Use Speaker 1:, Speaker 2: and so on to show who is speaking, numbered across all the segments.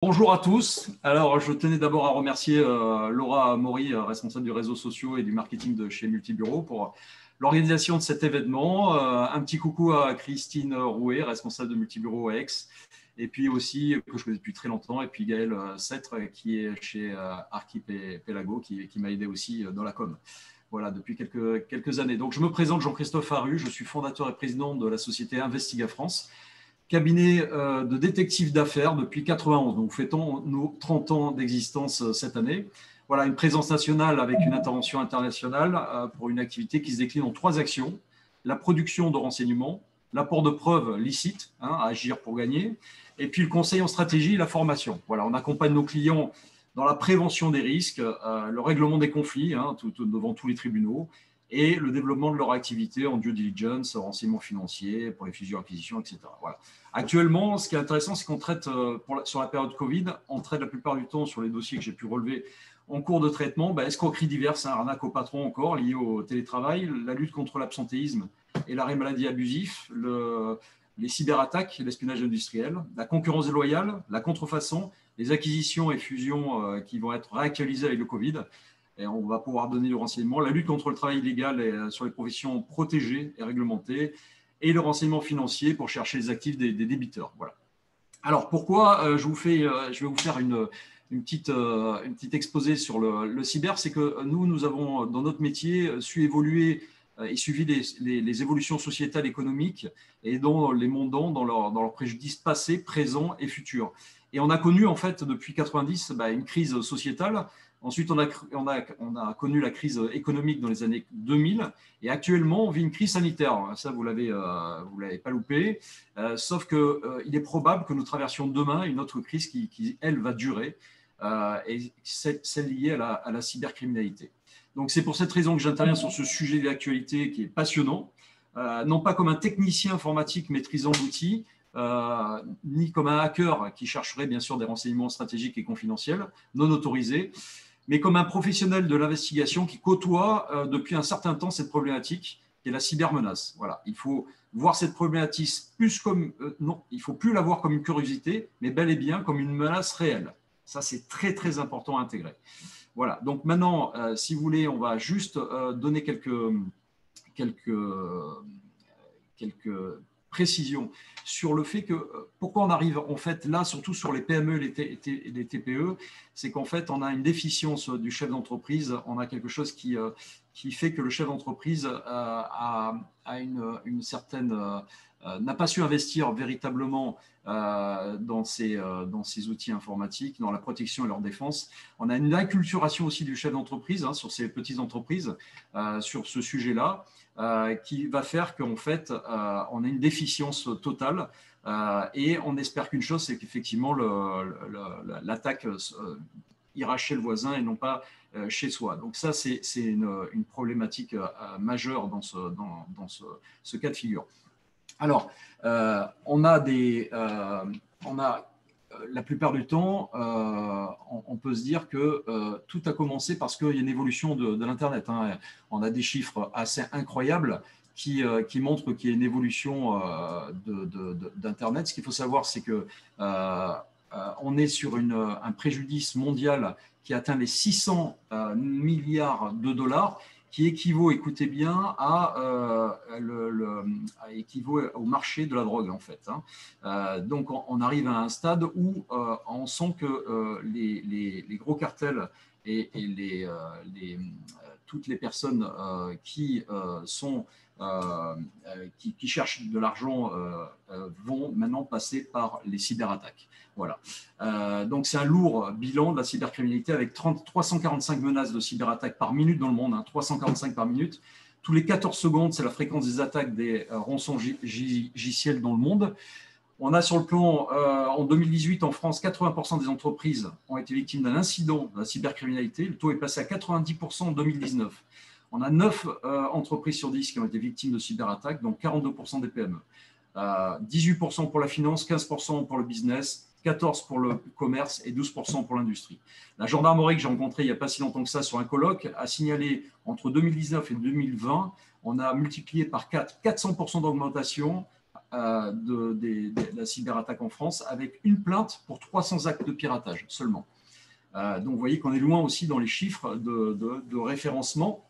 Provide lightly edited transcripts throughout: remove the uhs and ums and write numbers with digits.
Speaker 1: Bonjour à tous. Alors, je tenais d'abord à remercier Laura Maury, responsable du réseau social et du marketing de chez Multibureau, pour l'organisation de cet événement. Un petit coucou à Christine Rouet, responsable de Multibureau à Aix, et puis aussi, que je connais depuis très longtemps, et puis Gaël Sêtre, qui est chez Archipelago, qui m'a aidé aussi dans la com. Voilà, depuis quelques années. Donc, je me présente, Jean-Christophe Arru, je suis fondateur et président de la société Investiga France, cabinet de détective d'affaires depuis 91. Donc, nous fêtons nos 30 ans d'existence cette année. Voilà, une présence nationale avec une intervention internationale pour une activité qui se décline en 3 actions. La production de renseignements, l'apport de preuves licites, agir pour gagner, et puis le conseil en stratégie et la formation. Voilà, on accompagne nos clients dans la prévention des risques, le règlement des conflits devant tous les tribunaux, et le développement de leur activité en due diligence, renseignements financiers, pour les fusions-acquisitions, etc. Voilà. Actuellement, ce qui est intéressant, c'est qu'on traite, sur la période Covid, on traite la plupart du temps sur les dossiers que j'ai pu relever en cours de traitement, escroqueries diverses, arnaques au patron encore, liées au télétravail, la lutte contre l'absentéisme et l'arrêt maladie abusif, les cyberattaques, l'espionnage industriel, la concurrence déloyale, la contrefaçon, les acquisitions et fusions qui vont être réactualisées avec le Covid. Et on va pouvoir donner du renseignement, la lutte contre le travail illégal et, sur les professions protégées et réglementées, et le renseignement financier pour chercher les actifs des débiteurs. Voilà. Alors, pourquoi je vais vous faire une petite exposé sur le cyber, c'est que nous avons, dans notre métier, su évoluer et suivi les évolutions sociétales économiques et dont les mondants dans leurs préjudices passés, présents et futurs. Et on a connu, en fait, depuis 90, une crise sociétale. Ensuite, on a connu la crise économique dans les années 2000, et actuellement, on vit une crise sanitaire. Ça, vous l'avez pas loupé. Sauf qu'il est probable que nous traversions demain une autre crise qui elle, va durer, et celle liée à la cybercriminalité. Donc, c'est pour cette raison que j'interviens sur ce sujet d'actualité qui est passionnant, non pas comme un technicien informatique maîtrisant l'outil, ni comme un hacker qui chercherait bien sûr des renseignements stratégiques et confidentiels, non autorisés, mais comme un professionnel de l'investigation qui côtoie depuis un certain temps cette problématique qui est la cybermenace. Voilà, il faut voir cette problématique plus comme non, il faut plus la voir comme une curiosité, mais bel et bien comme une menace réelle. Ça, c'est très très important à intégrer. Voilà. Donc maintenant, si vous voulez, on va juste donner quelques précisions sur le fait que pourquoi on arrive en fait là, surtout sur les PME et les TPE, c'est qu'en fait on a une déficience du chef d'entreprise, on a quelque chose qui fait que le chef d'entreprise a une certaine n'a pas su investir véritablement dans ces outils informatiques, dans la protection et leur défense. On a une inculturation aussi du chef d'entreprise sur ces petites entreprises sur ce sujet-là, qui va faire qu'en fait, on a une déficience totale, et on espère qu'une chose, c'est qu'effectivement, l'attaque ira chez le voisin et non pas chez soi. Donc ça, c'est une problématique majeure dans ce cas de figure. Alors, on a la plupart du temps, on peut se dire que tout a commencé parce qu'il y a une évolution de l'Internet. On a des chiffres assez incroyables qui montrent qu'il y a une évolution d'Internet. Ce qu'il faut savoir, c'est que on est sur un préjudice mondial qui atteint les 600 milliards de dollars, qui équivaut, écoutez bien, équivaut au marché de la drogue, en fait. Donc, on arrive à un stade où on sent que les gros cartels et toutes les personnes qui cherchent de l'argent vont maintenant passer par les cyberattaques. Voilà. Donc, c'est un lourd bilan de la cybercriminalité avec 345 menaces de cyberattaques par minute dans le monde, 345 par minute. Tous les 14 secondes, c'est la fréquence des attaques des rançongiciels dans le monde. On a sur le plan, en 2018, en France, 80% des entreprises ont été victimes d'un incident de la cybercriminalité. Le taux est passé à 90% en 2019. On a 9 entreprises sur 10 qui ont été victimes de cyberattaques, donc 42% des PME. 18% pour la finance, 15% pour le business, 14% pour le commerce et 12% pour l'industrie. La gendarmerie que j'ai rencontrée il n'y a pas si longtemps que ça sur un colloque a signalé entre 2019 et 2020, on a multiplié par 4, 400% d'augmentation de la cyberattaque en France, avec une plainte pour 300 actes de piratage seulement. Donc, vous voyez qu'on est loin aussi dans les chiffres de référencement.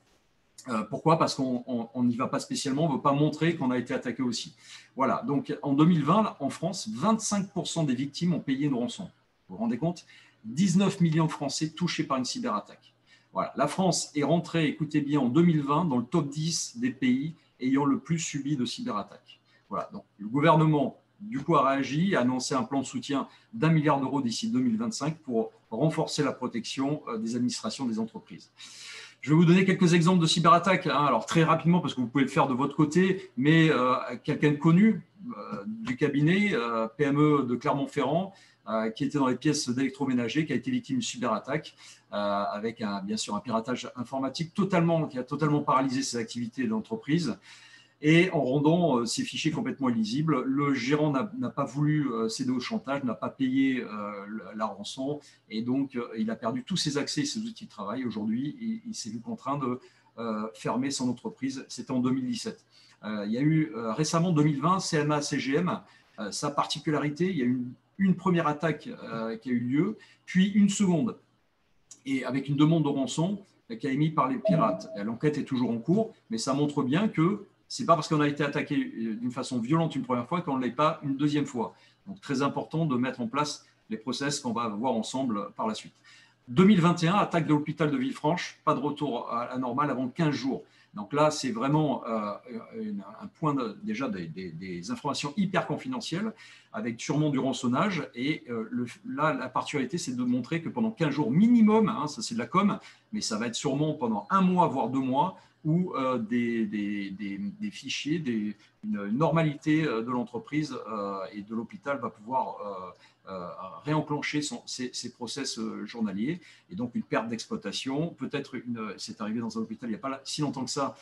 Speaker 1: Pourquoi? Parce qu'on n'y va pas spécialement, on ne veut pas montrer qu'on a été attaqué aussi. Voilà, donc en 2020, en France, 25% des victimes ont payé une rançon. Vous vous rendez compte? 19 millions de Français touchés par une cyberattaque. Voilà. La France est rentrée, écoutez bien, en 2020 dans le top 10 des pays ayant le plus subi de cyberattaques. Voilà, donc le gouvernement, du coup, a réagi, a annoncé un plan de soutien d'1 milliard d'euros d'ici 2025 pour renforcer la protection des administrations des entreprises. Je vais vous donner quelques exemples de cyberattaques. Alors, très rapidement, parce que vous pouvez le faire de votre côté, mais quelqu'un de connu du cabinet PME de Clermont-Ferrand, qui était dans les pièces d'électroménager, qui a été victime d'une cyberattaque, avec bien sûr un piratage informatique qui a totalement paralysé ses activités d'entreprise. Et en rendant ces fichiers complètement illisibles, le gérant n'a pas voulu céder au chantage, n'a pas payé la rançon, et donc il a perdu tous ses accès et ses outils de travail. Aujourd'hui, il s'est vu contraint de fermer son entreprise. C'était en 2017. Il y a eu récemment, 2020, CMA-CGM. Sa particularité, il y a eu une première attaque qui a eu lieu, puis une seconde, et avec une demande de rançon qui a été émise par les pirates. L'enquête est toujours en cours, mais ça montre bien que ce n'est pas parce qu'on a été attaqué d'une façon violente une première fois qu'on ne l'est pas une deuxième fois. Donc, très important de mettre en place les process qu'on va voir ensemble par la suite. 2021, attaque de l'hôpital de Villefranche, pas de retour à la normale avant 15 jours. Donc là, c'est vraiment un point déjà des informations hyper confidentielles, avec sûrement du rançonnage. Et là, la particularité, c'est de montrer que pendant 15 jours minimum, ça c'est de la com, mais ça va être sûrement pendant 1 mois, voire 2 mois, où des fichiers, une normalité de l'entreprise et de l'hôpital va pouvoir réenclencher ses process journaliers, et donc une perte d'exploitation, peut-être c'est arrivé dans un hôpital il n'y a pas si longtemps que ça,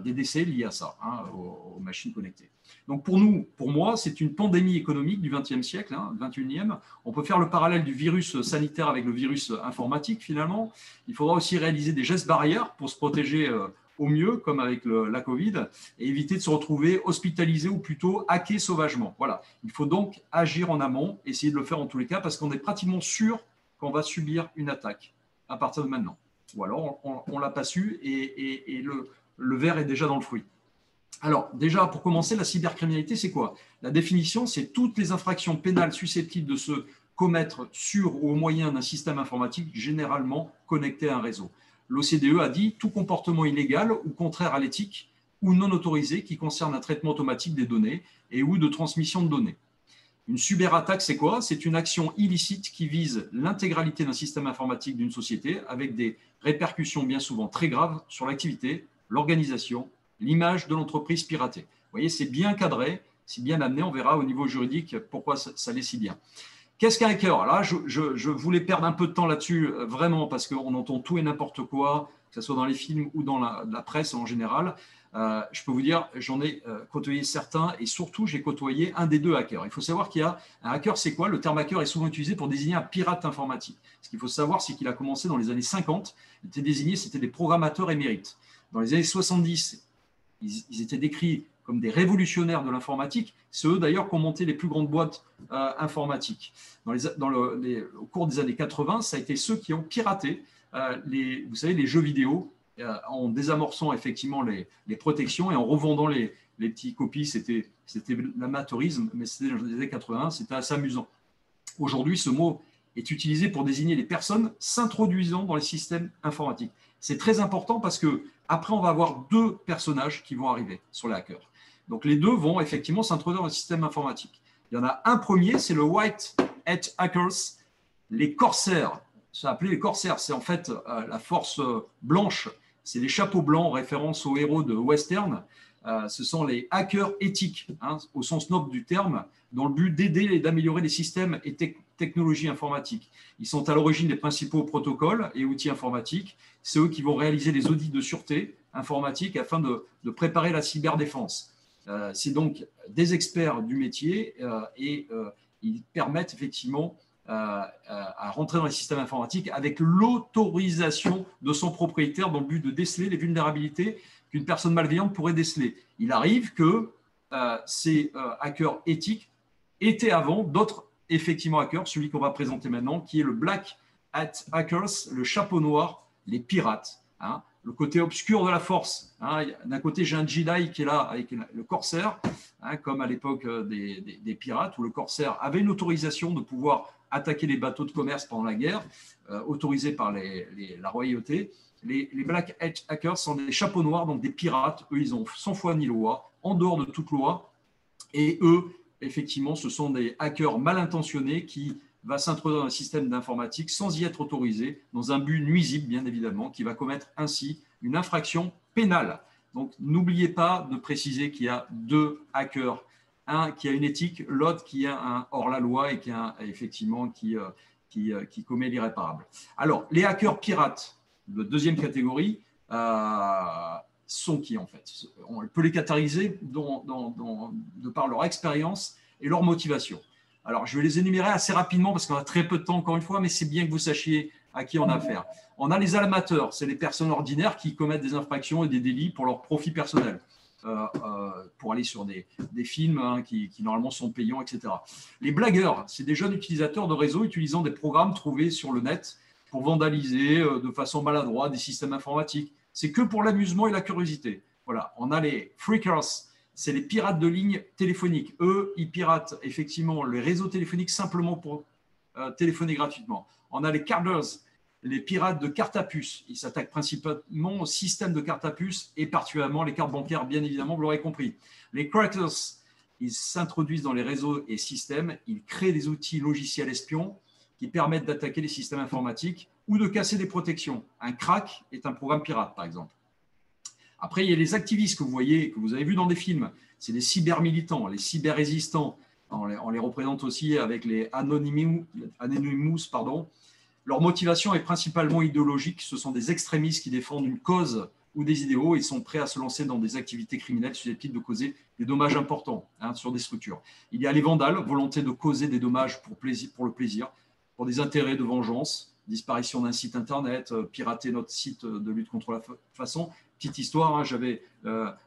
Speaker 1: des décès liés à ça, aux machines connectées. Donc pour moi, c'est une pandémie économique du XXe siècle, 21e. On peut faire le parallèle du virus sanitaire avec le virus informatique finalement. Il faudra aussi réaliser des gestes barrières pour se protéger au mieux, comme avec la Covid, et éviter de se retrouver hospitalisé ou plutôt hacké sauvagement. Voilà. Il faut donc agir en amont, essayer de le faire en tous les cas, parce qu'on est pratiquement sûr qu'on va subir une attaque à partir de maintenant. Ou alors, on ne l'a pas su et le verre est déjà dans le fruit. Alors, déjà, pour commencer, la cybercriminalité, c'est quoi? La définition, c'est toutes les infractions pénales susceptibles de se commettre sur ou au moyen d'un système informatique généralement connecté à un réseau. L'OCDE a dit tout comportement illégal ou contraire à l'éthique ou non autorisé qui concerne un traitement automatique des données et ou de transmission de données. Une cyberattaque, c'est quoi? C'est une action illicite qui vise l'intégralité d'un système informatique d'une société avec des répercussions bien souvent très graves sur l'activité, l'organisation, l'image de l'entreprise piratée. Vous voyez, c'est bien cadré, c'est bien amené. On verra au niveau juridique pourquoi ça l'est si bien. Qu'est-ce qu'un hacker? Là, je voulais perdre un peu de temps là-dessus, vraiment, parce qu'on entend tout et n'importe quoi, que ce soit dans les films ou dans la presse en général. Je peux vous dire, j'en ai côtoyé certains, et surtout, j'ai côtoyé un des deux hackers. Il faut savoir qu'il y a un hacker, c'est quoi? Le terme hacker est souvent utilisé pour désigner un pirate informatique. Ce qu'il faut savoir, c'est qu'il a commencé dans les années 50. Il était désigné, c'était des programmateurs émérites. Dans les années 70, ils étaient décrits comme des révolutionnaires de l'informatique. C'est eux d'ailleurs qui ont monté les plus grandes boîtes informatiques. Au cours des années 80, ça a été ceux qui ont piraté vous savez, les jeux vidéo en désamorçant effectivement les protections et en revendant les petites copies. C'était l'amateurisme, mais c'était dans les années 80, c'était assez amusant. Aujourd'hui, ce mot est utilisé pour désigner les personnes s'introduisant dans les systèmes informatiques. C'est très important parce que après, on va avoir deux personnages qui vont arriver sur les hackers. Donc, les deux vont effectivement s'introduire dans le système informatique. Il y en a un premier, c'est le White Hat Hackers, les corsaires. Ça s'appelait les corsaires. C'est en fait la force blanche. C'est les chapeaux blancs en référence aux héros de western. Ce sont les hackers éthiques, au sens noble du terme, dans le but d'aider et d'améliorer les systèmes et technologies informatiques. Ils sont à l'origine des principaux protocoles et outils informatiques. C'est eux qui vont réaliser les audits de sûreté informatique afin de préparer la cyberdéfense. C'est donc des experts du métier et ils permettent effectivement à rentrer dans les systèmes informatiques avec l'autorisation de son propriétaire dans le but de déceler les vulnérabilités qu'une personne malveillante pourrait déceler. Il arrive que ces hackers éthiques étaient avant d'autres, effectivement, hackers, celui qu'on va présenter maintenant, qui est le Black Hat Hackers, le chapeau noir, les pirates. Hein, le côté obscur de la force. Hein. D'un côté, j'ai un Jedi qui est là avec le corsaire, hein, comme à l'époque des pirates, où le corsaire avait une autorisation de pouvoir attaquer les bateaux de commerce pendant la guerre, autorisé par la royauté. Les Black Hat Hackers sont des chapeaux noirs, donc des pirates. Eux, ils ont sans foi ni loi, en dehors de toute loi. Et eux, effectivement, ce sont des hackers mal intentionnés qui va s'introduire dans un système d'informatique sans y être autorisé, dans un but nuisible, bien évidemment, qui va commettre ainsi une infraction pénale. Donc, n'oubliez pas de préciser qu'il y a deux hackers. Un qui a une éthique, l'autre qui a un hors-la-loi et qui, effectivement, qui commet l'irréparable. Alors, les hackers pirates de deuxième catégorie sont qui, en fait? On peut les catégoriser de par leur expérience et leur motivation. Alors, je vais les énumérer assez rapidement parce qu'on a très peu de temps, encore une fois, mais c'est bien que vous sachiez à qui on a affaire. On a les amateurs, c'est les personnes ordinaires qui commettent des infractions et des délits pour leur profit personnel, pour aller sur des films hein, qui normalement sont payants, etc. Les blagueurs, c'est des jeunes utilisateurs de réseaux utilisant des programmes trouvés sur le net pour vandaliser de façon maladroite des systèmes informatiques. C'est que pour l'amusement et la curiosité. Voilà. On a les freakers, c'est les pirates de lignes téléphoniques. Eux, ils piratent effectivement les réseaux téléphoniques simplement pour téléphoner gratuitement. On a les carders, les pirates de cartes à puce. Ils s'attaquent principalement au système de cartes à puce et particulièrement les cartes bancaires, bien évidemment, vous l'aurez compris. Les crackers, ils s'introduisent dans les réseaux et systèmes. Ils créent des outils logiciels espions qui permettent d'attaquer les systèmes informatiques ou de casser des protections. Un crack est un programme pirate, par exemple. Après, il y a les activistes que vous voyez, que vous avez vus dans des films. C'est les cyber-militants, les cyber-résistants. On les représente aussi avec les Anonymous. Leur motivation est principalement idéologique. Ce sont des extrémistes qui défendent une cause ou des idéaux et sont prêts à se lancer dans des activités criminelles susceptibles de causer des dommages importants hein, sur des structures. Il y a les vandales, volonté de causer des dommages pour le plaisir, pour des intérêts de vengeance, disparition d'un site internet, pirater notre site de lutte contre la façon. Petite histoire, hein, j'avais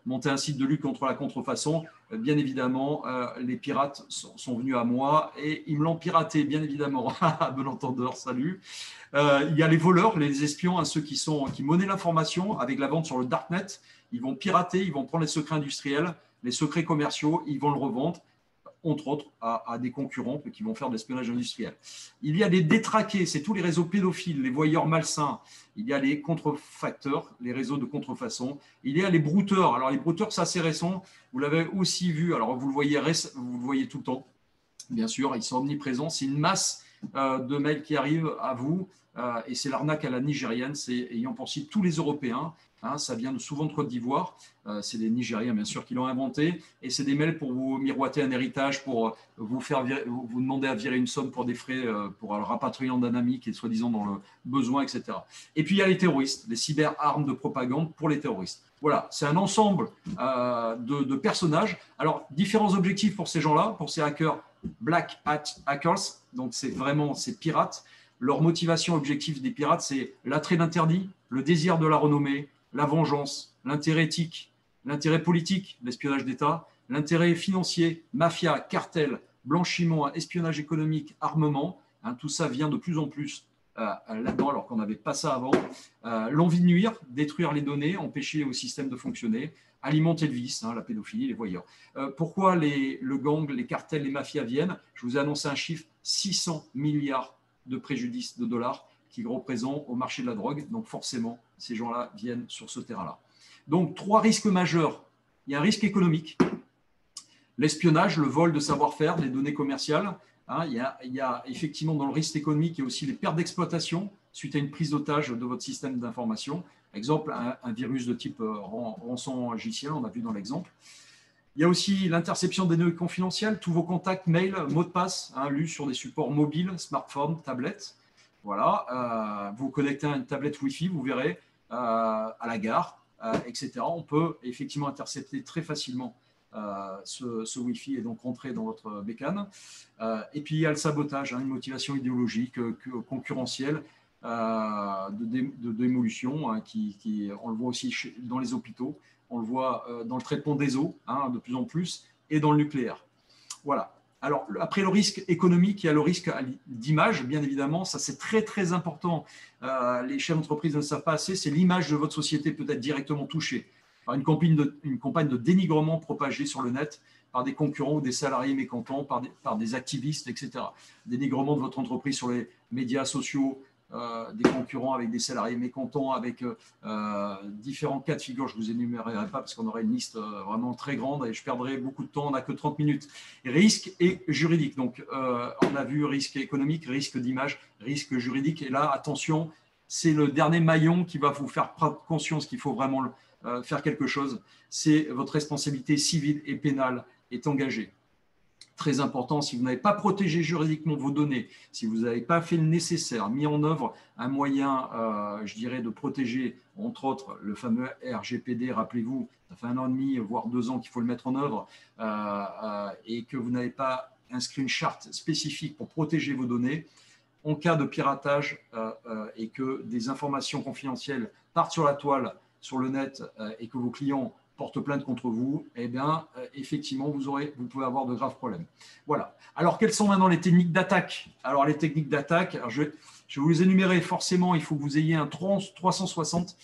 Speaker 1: monté un site de lutte contre la contrefaçon. Bien évidemment, les pirates sont venus à moi et ils me l'ont piraté, bien évidemment. Bon entendeur, salut. Il y a les voleurs, les espions, hein, ceux qui monnaient l'information avec la vente sur le darknet. Ils vont pirater, ils vont prendre les secrets industriels, les secrets commerciaux, ils vont le revendre, entre autres, à des concurrents qui vont faire de l'espionnage industriel. Il y a les détraqués, c'est tous les réseaux pédophiles, les voyeurs malsains. Il y a les contrefacteurs, les réseaux de contrefaçon. Il y a les brouteurs. Alors, les brouteurs, c'est assez récent. Vous l'avez aussi vu. Alors, vous le voyez tout le temps. Bien sûr, ils sont omniprésents. C'est une masse de mails qui arrivent à vous. Et c'est l'arnaque à la nigérienne. C'est ayant pour cible tous les Européens. Hein, ça vient souvent de Côte d'Ivoire. C'est des Nigériens, bien sûr, qui l'ont inventé. Et c'est des mails pour vous miroiter un héritage, pour vous demander à virer une somme pour des frais, pour le rapatriement d'un ami qui est soi-disant dans le besoin, etc. Et puis, il y a les terroristes, les cyber-armes de propagande pour les terroristes. Voilà, c'est un ensemble de personnages. Alors, différents objectifs pour ces gens-là, pour ces hackers, Black Hat Hackers. Donc, c'est vraiment ces pirates. Leur motivation objective des pirates, c'est l'attrait d'interdit, le désir de la renommée, la vengeance, l'intérêt éthique, l'intérêt politique, l'espionnage d'État, l'intérêt financier, mafia, cartel, blanchiment, espionnage économique, armement. Hein, tout ça vient de plus en plus là-dedans, alors qu'on n'avait pas ça avant. L'envie de nuire, détruire les données, empêcher au système de fonctionner, alimenter le vice, hein, la pédophilie, les voyeurs. Pourquoi le gang, les cartels, les mafias viennent? Je vous ai annoncé un chiffre, 600 milliards de préjudice de dollars qui représentent au marché de la drogue. Donc forcément, ces gens-là viennent sur ce terrain-là. Donc, 3 risques majeurs. Il y a un risque économique, l'espionnage, le vol de savoir-faire, des données commerciales. Hein, il y a effectivement dans le risque économique, il y a aussi les pertes d'exploitation suite à une prise d'otage de votre système d'information. Exemple, un virus de type rançon logiciel, on a vu dans l'exemple. Il y a aussi l'interception des données confidentielles, tous vos contacts, mails, mots de passe, hein, lus sur des supports mobiles, smartphones, tablettes. Voilà, vous connectez à une tablette Wi-Fi, vous verrez, à la gare, etc. On peut effectivement intercepter très facilement ce Wi-Fi et donc rentrer dans votre bécane. Et puis il y a le sabotage, hein, une motivation idéologique, concurrentielle, de démolition, hein, on le voit aussi dans les hôpitaux, on le voit dans le traitement des eaux, hein, de plus en plus. et dans le nucléaire. Voilà. Alors, après le risque économique, il y a le risque d'image, bien évidemment. Ça, c'est très, très important. Les chefs d'entreprise ne le savent pas assez. C'est l'image de votre société peut être directement touchée par une campagne de dénigrement propagée sur le net par des concurrents ou des salariés mécontents, par des activistes, etc. Dénigrement de votre entreprise sur les médias sociaux, des concurrents avec des salariés mécontents, avec différents cas de figure. Je ne vous énumérerai pas parce qu'on aurait une liste vraiment très grande et je perdrai beaucoup de temps. On n'a que 30 minutes. Risque et juridique. Donc, on a vu risque économique, risque d'image, risque juridique. Et là, attention, c'est le dernier maillon qui va vous faire prendre conscience qu'il faut vraiment faire quelque chose. C'est votre responsabilité civile et pénale est engagée. Très important, si vous n'avez pas protégé juridiquement vos données, si vous n'avez pas fait le nécessaire, mis en œuvre un moyen, je dirais, de protéger, entre autres, le fameux RGPD, rappelez-vous, ça fait 1 an et demi, voire 2 ans qu'il faut le mettre en œuvre, et que vous n'avez pas inscrit une charte spécifique pour protéger vos données, en cas de piratage et que des informations confidentielles partent sur la toile, sur le net, et que vos clients porte plainte contre vous, eh bien, effectivement, vous pouvez avoir de graves problèmes. Voilà. Alors, quelles sont maintenant les techniques d'attaque? Alors, les techniques d'attaque, je vais vous les énumérer forcément. Il faut que vous ayez un 360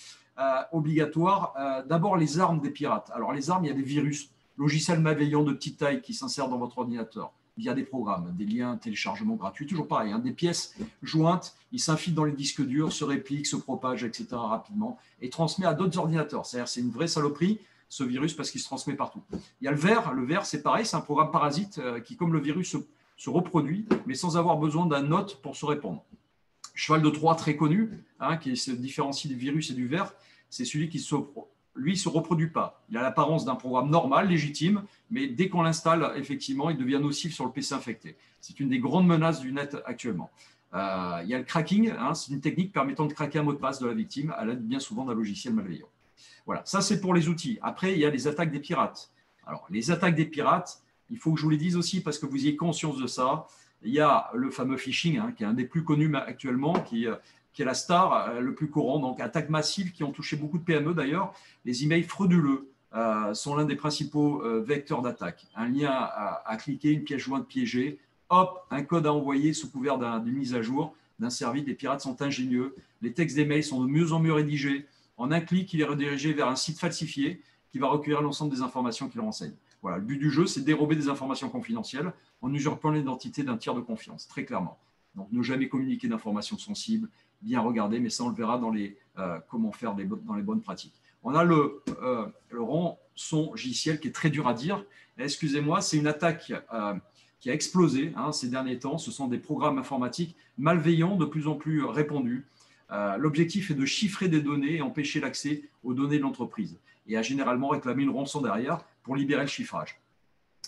Speaker 1: obligatoire. D'abord, les armes des pirates. Alors, les armes, il y a des virus, logiciels malveillants de petite taille qui s'insèrent dans votre ordinateur via des programmes, des liens, téléchargement gratuit, toujours pareil, hein, des pièces jointes, ils s'infiltrent dans les disques durs, se répliquent, se propagent, etc. rapidement et transmet à d'autres ordinateurs. C'est-à-dire, c'est une vraie saloperie, ce virus, parce qu'il se transmet partout. Il y a le ver. Le ver, c'est pareil, c'est un programme parasite qui, comme le virus, se reproduit, mais sans avoir besoin d'un hôte pour se répandre. Cheval de Troie très connu, hein, qui se différencie du virus et du ver, c'est celui qui lui, se reproduit pas. Il a l'apparence d'un programme normal, légitime, mais dès qu'on l'installe, effectivement, il devient nocif sur le PC infecté. C'est une des grandes menaces du net actuellement. Il y a le cracking, hein, c'est une technique permettant de craquer un mot de passe de la victime à l'aide bien souvent d'un logiciel malveillant. Voilà, ça c'est pour les outils. Après, il y a les attaques des pirates. Alors, les attaques des pirates, il faut que je vous les dise aussi parce que vous ayez conscience de ça. Il y a le fameux phishing, hein, qui est un des plus connus actuellement, qui est la star, le plus courant. Donc, attaques massives qui ont touché beaucoup de PME d'ailleurs. Les emails frauduleux sont l'un des principaux vecteurs d'attaque. Un lien à cliquer, une pièce jointe piégée, hop, un code à envoyer sous couvert d'une mise à jour d'un service. Les pirates sont ingénieux. Les textes des mails sont de mieux en mieux rédigés. En un clic, il est redirigé vers un site falsifié qui va recueillir l'ensemble des informations qu'il renseigne. Voilà, le but du jeu, c'est de dérober des informations confidentielles en usurpant l'identité d'un tiers de confiance, très clairement. Donc, ne jamais communiquer d'informations sensibles, bien regarder, mais ça, on le verra dans les comment faire dans les bonnes pratiques. On a le rançongiciel qui est très dur à dire. Excusez-moi, c'est une attaque qui a explosé ces derniers temps. Ce sont des programmes informatiques malveillants de plus en plus répandus. L'objectif est de chiffrer des données et empêcher l'accès aux données de l'entreprise et a généralement réclamé une rançon derrière pour libérer le chiffrage.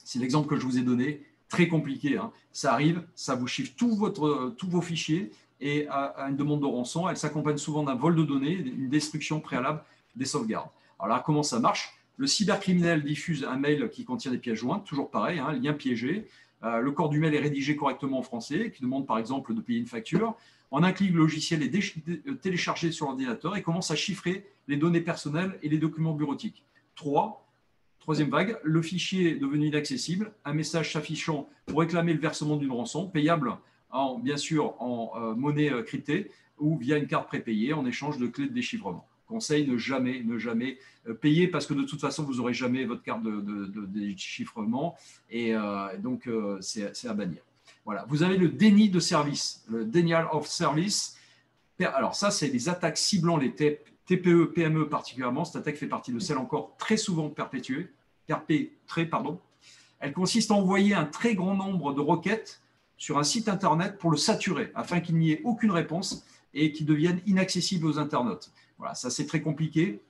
Speaker 1: C'est l'exemple que je vous ai donné, très compliqué. Hein. Ça arrive, ça vous chiffre tous vos fichiers et à une demande de rançon, elle s'accompagne souvent d'un vol de données, une destruction préalable des sauvegardes. Alors là, comment ça marche? Le cybercriminel diffuse un mail qui contient des pièces jointes, toujours pareil, hein, lien piégé. Le corps du mail est rédigé correctement en français, qui demande par exemple de payer une facture. En un clic, le logiciel est téléchargé sur l'ordinateur et commence à chiffrer les données personnelles et les documents bureautiques. Troisième vague, le fichier est devenu inaccessible, un message s'affichant pour réclamer le versement d'une rançon, payable bien sûr en monnaie cryptée ou via une carte prépayée en échange de clés de déchiffrement. Conseil, ne jamais payer parce que de toute façon, vous n'aurez jamais votre carte de déchiffrement et donc c'est à bannir. Voilà. Vous avez le déni de service, le denial of service. Alors ça, c'est les attaques ciblant les TPE, PME particulièrement. Cette attaque fait partie de celles encore très souvent perpétrées. Elle consiste à envoyer un très grand nombre de requêtes sur un site internet pour le saturer afin qu'il n'y ait aucune réponse et qu'il devienne inaccessible aux internautes. Voilà, ça c'est très compliqué,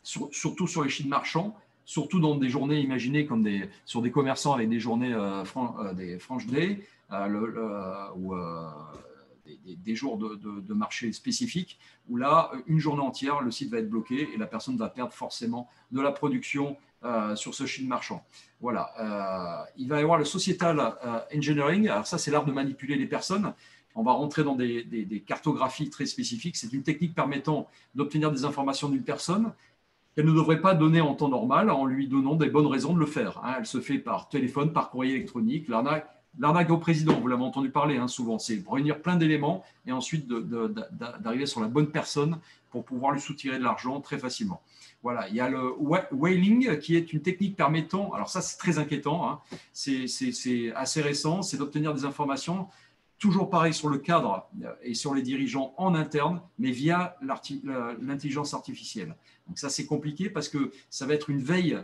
Speaker 1: surtout sur les sites marchands, surtout dans des journées imaginées comme sur des commerçants avec des journées des Franche Day ou des jours de marché spécifiques où là, une journée entière, le site va être bloqué et la personne va perdre forcément de la production sur ce site marchand. Voilà. Il va y avoir le societal engineering. Alors ça, c'est l'art de manipuler les personnes. On va rentrer dans des cartographies très spécifiques. C'est une technique permettant d'obtenir des informations d'une personne qu'elle ne devrait pas donner en temps normal en lui donnant des bonnes raisons de le faire. Elle se fait par téléphone, par courrier électronique. L'arnaque au président, vous l'avez entendu parler souvent, c'est réunir plein d'éléments et ensuite d'arriver sur la bonne personne pour pouvoir lui soutirer de l'argent très facilement. Voilà, il y a le whaling qui est une technique permettant, alors ça c'est très inquiétant, c'est assez récent, c'est d'obtenir des informations, toujours pareil sur le cadre et sur les dirigeants en interne, mais via l'intelligence artificielle. Donc ça c'est compliqué parce que ça va être une veille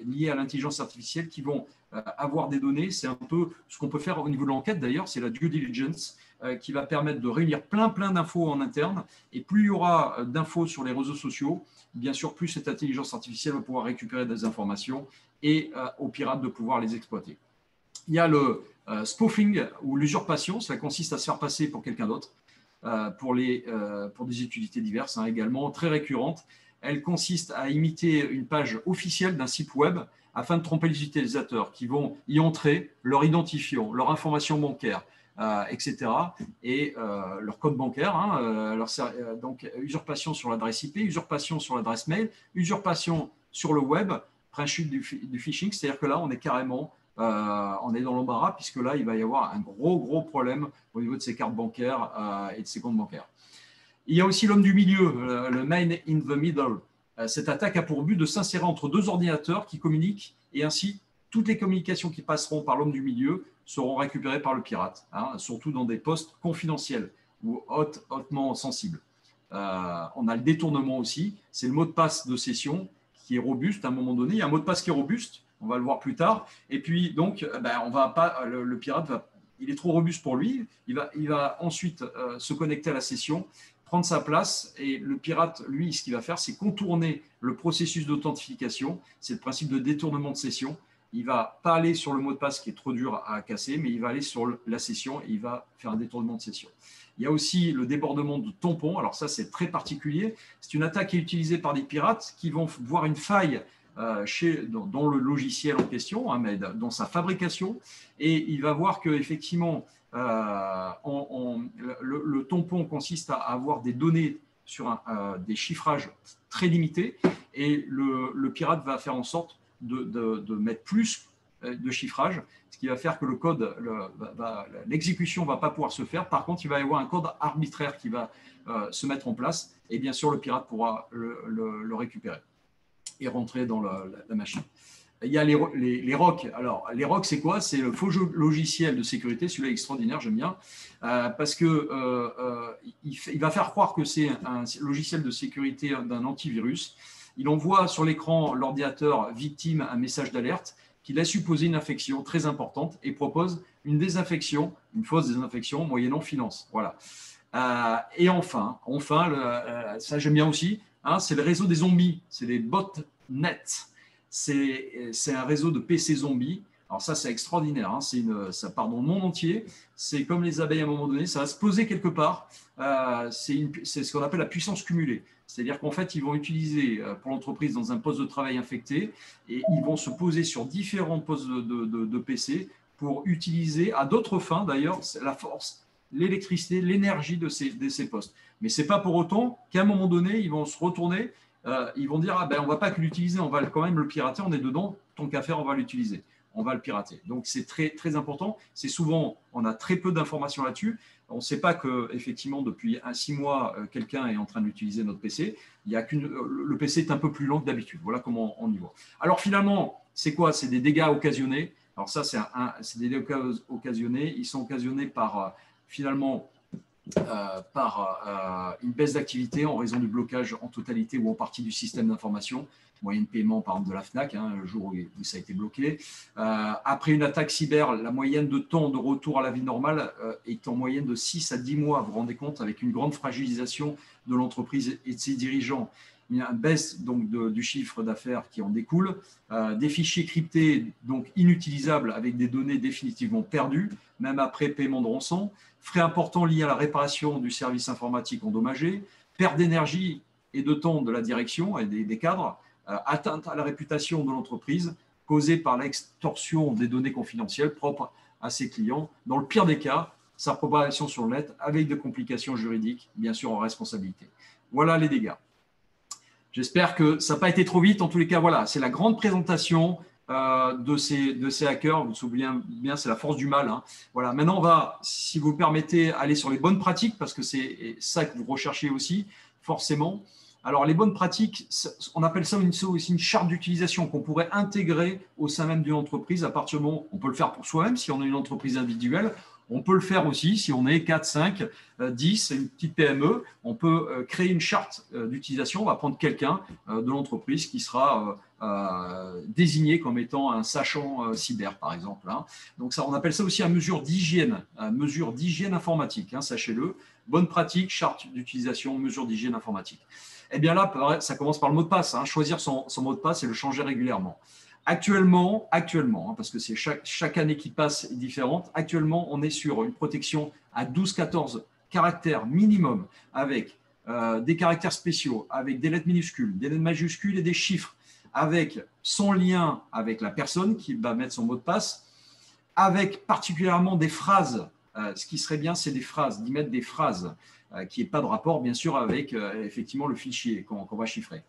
Speaker 1: liée à l'intelligence artificielle qui vont avoir des données. C'est un peu ce qu'on peut faire au niveau de l'enquête d'ailleurs, c'est la due diligence qui va permettre de réunir plein d'infos en interne. Et plus il y aura d'infos sur les réseaux sociaux, bien sûr, plus cette intelligence artificielle va pouvoir récupérer des informations et aux pirates de pouvoir les exploiter. Il y a le spoofing ou l'usurpation, cela consiste à se faire passer pour quelqu'un d'autre pour des utilités diverses également, très récurrentes. Elle consiste à imiter une page officielle d'un site web afin de tromper les utilisateurs qui vont y entrer leur identifiant, leur information bancaire, etc. et leur code bancaire. Donc, usurpation sur l'adresse IP, usurpation sur l'adresse mail, usurpation sur le web, principe du phishing, c'est-à-dire que là, on est carrément on est dans l'embarras puisque là, il va y avoir un gros problème au niveau de ses cartes bancaires et de ses comptes bancaires. Il y a aussi l'homme du milieu, le man in the middle. Cette attaque a pour but de s'insérer entre deux ordinateurs qui communiquent et ainsi toutes les communications qui passeront par l'homme du milieu seront récupérées par le pirate, surtout dans des postes confidentiels ou hautement sensibles. On a le détournement aussi, c'est le mot de passe de session qui est robuste à un moment donné. Il y a un mot de passe qui est robuste, on va le voir plus tard. Et puis, donc, on va pas, le pirate, il est trop robuste pour lui. Il va ensuite se connecter à la session, prendre sa place. Et le pirate, lui, ce qu'il va faire, c'est contourner le processus d'authentification. C'est le principe de détournement de session. Il ne va pas aller sur le mot de passe qui est trop dur à casser, mais il va aller sur la session et il va faire un détournement de session. Il y a aussi le débordement de tampons. Alors ça, c'est très particulier. C'est une attaque qui est utilisée par des pirates qui vont voir une faille dans le logiciel en question, mais dans sa fabrication, et il va voir qu'effectivement, le tampon consiste à avoir des données sur des chiffrages très limités, et le pirate va faire en sorte de mettre plus de chiffrage, ce qui va faire que le code, l'exécution ne va pas pouvoir se faire. Par contre, il va y avoir un code arbitraire qui va se mettre en place, et bien sûr, le pirate pourra le récupérer et rentrer dans la machine. Il y a les ROC. Alors, les ROC, c'est quoi? C'est le faux logiciel de sécurité. Celui-là est extraordinaire, j'aime bien, parce qu'il va faire croire que c'est un logiciel de sécurité d'un antivirus. Il envoie sur l'écran l'ordinateur victime un message d'alerte qui laisse supposer une infection très importante et propose une désinfection, une fausse désinfection moyennant finance. Voilà. Et enfin ça j'aime bien aussi, c'est le réseau des zombies, c'est les botnets. C'est un réseau de PC zombies. Alors ça, c'est extraordinaire, ça part dans le monde entier. C'est comme les abeilles à un moment donné, ça va se poser quelque part. C'est ce qu'on appelle la puissance cumulée. C'est-à-dire qu'en fait, ils vont utiliser pour l'entreprise dans un poste de travail infecté et ils vont se poser sur différents postes de PC pour utiliser à d'autres fins, d'ailleurs, la force, l'électricité, l'énergie de ces postes. Mais ce n'est pas pour autant qu'à un moment donné, ils vont se retourner, ils vont dire on ne va pas que l'utiliser, on va quand même le pirater, on est dedans, tant qu'à faire, on va l'utiliser. On va le pirater. Donc, c'est très, très important. C'est souvent, on a très peu d'informations là-dessus. On ne sait pas qu'effectivement, depuis 6 mois, quelqu'un est en train d'utiliser notre PC. Le PC est un peu plus lent que d'habitude. Voilà comment on y voit. Alors, finalement, c'est quoi? C'est des dégâts occasionnés. Alors, ça, c'est des dégâts occasionnés. Ils sont occasionnés par, finalement, une baisse d'activité en raison du blocage en totalité ou en partie du système d'information, moyen de paiement par exemple de la FNAC, le jour où ça a été bloqué. Après une attaque cyber, la moyenne de temps de retour à la vie normale est en moyenne de 6 à 10 mois, vous vous rendez compte, avec une grande fragilisation de l'entreprise et de ses dirigeants. Il y a une baisse donc, du chiffre d'affaires qui en découle, des fichiers cryptés donc inutilisables avec des données définitivement perdues, même après paiement de rançon, frais importants liés à la réparation du service informatique endommagé, perte d'énergie et de temps de la direction et des cadres, atteinte à la réputation de l'entreprise causée par l'extorsion des données confidentielles propres à ses clients. Dans le pire des cas, sa propagation sur le net avec des complications juridiques, bien sûr en responsabilité. Voilà les dégâts. J'espère que ça n'a pas été trop vite. En tous les cas, voilà, c'est la grande présentation de ces hackers. Vous vous souvenez bien, c'est la force du mal. Hein. Voilà. Maintenant, on va, si vous le permettez, aller sur les bonnes pratiques parce que c'est ça que vous recherchez aussi, forcément. Alors, les bonnes pratiques, on appelle ça aussi une charte d'utilisation qu'on pourrait intégrer au sein même d'une entreprise. À partir du moment où on peut le faire pour soi-même si on est une entreprise individuelle. On peut le faire aussi si on est 4, 5, 10, une petite PME. On peut créer une charte d'utilisation. On va prendre quelqu'un de l'entreprise qui sera désigné comme étant un sachant cyber, par exemple. Hein. Donc, ça, on appelle ça aussi une mesure d'hygiène informatique, hein, sachez-le. Bonne pratique, charte d'utilisation, mesure d'hygiène informatique. Eh bien là, ça commence par le mot de passe. Hein. Choisir son mot de passe et le changer régulièrement. Actuellement, hein, parce que c'est chaque année qui passe est différente, actuellement, on est sur une protection à 12-14 caractères minimum avec des caractères spéciaux, avec des lettres minuscules, des lettres majuscules et des chiffres, avec son lien avec la personne qui va mettre son mot de passe, avec particulièrement des phrases. Ce qui serait bien, c'est des phrases, d'y mettre des phrases qui n'aient pas de rapport, bien sûr, avec effectivement le fichier qu'on va chiffrer.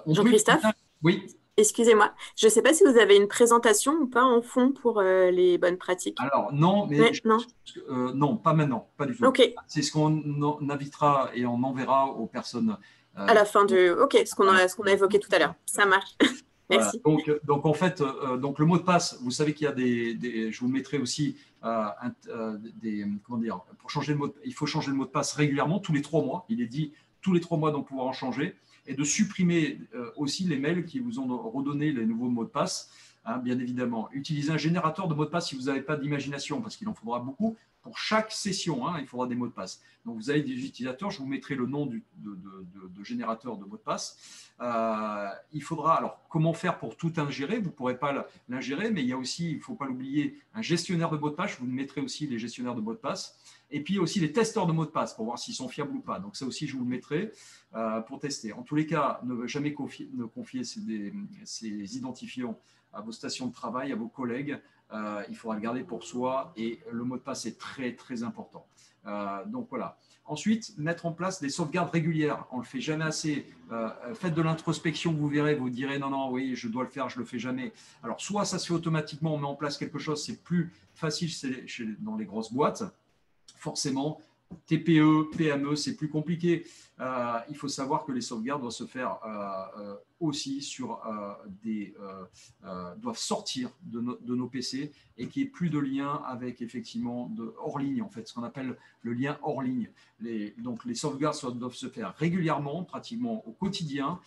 Speaker 2: Jean-Christophe,
Speaker 1: oui.
Speaker 2: Excusez-moi, je ne sais pas si vous avez une présentation ou pas en fond pour les bonnes pratiques.
Speaker 1: Alors, non, mais
Speaker 2: Non.
Speaker 1: non, pas maintenant, pas du tout.
Speaker 2: Ok.
Speaker 1: C'est ce qu'on invitera et on enverra aux personnes.
Speaker 2: À la fin de. Ok, ce qu'on a évoqué tout à l'heure. Ça marche.
Speaker 1: Voilà.
Speaker 2: Merci.
Speaker 1: Donc, en fait, donc le mot de passe, vous savez qu'il y a je vous mettrai aussi comment dire, pour changer le mot, il faut changer le mot de passe régulièrement, tous les 3 mois. Il est dit tous les 3 mois d'en pouvoir en changer et de supprimer aussi les mails qui vous ont redonné les nouveaux mots de passe. Hein, bien évidemment. Utilisez un générateur de mots de passe si vous n'avez pas d'imagination, parce qu'il en faudra beaucoup. Pour chaque session, hein, il faudra des mots de passe. Donc, vous avez des utilisateurs, je vous mettrai le nom de générateur de mots de passe. Il faudra, alors, comment faire pour tout ingérer? Vous ne pourrez pas l'ingérer, mais il y a aussi, il ne faut pas l'oublier, un gestionnaire de mots de passe. Je vous mettrai aussi les gestionnaires de mots de passe. Et puis aussi les testeurs de mots de passe pour voir s'ils sont fiables ou pas. Donc, ça aussi, je vous le mettrai pour tester. En tous les cas, ne jamais confier ces identifiants à vos stations de travail, à vos collègues. Il faudra le garder pour soi et le mot de passe est très, très important. Donc voilà. Ensuite, mettre en place des sauvegardes régulières. On ne le fait jamais assez. Faites de l'introspection, vous verrez, vous direz non, non, oui, je dois le faire, je ne le fais jamais. Alors, soit ça se fait automatiquement, on met en place quelque chose, c'est plus facile dans les grosses boîtes. Forcément, TPE, PME, c'est plus compliqué. Il faut savoir que les sauvegardes doivent se faire aussi sur doivent sortir de nos PC et qu'il n'y ait plus de lien avec effectivement hors ligne, en fait, ce qu'on appelle le lien hors ligne. Donc les sauvegardes doivent se faire régulièrement, pratiquement au quotidien,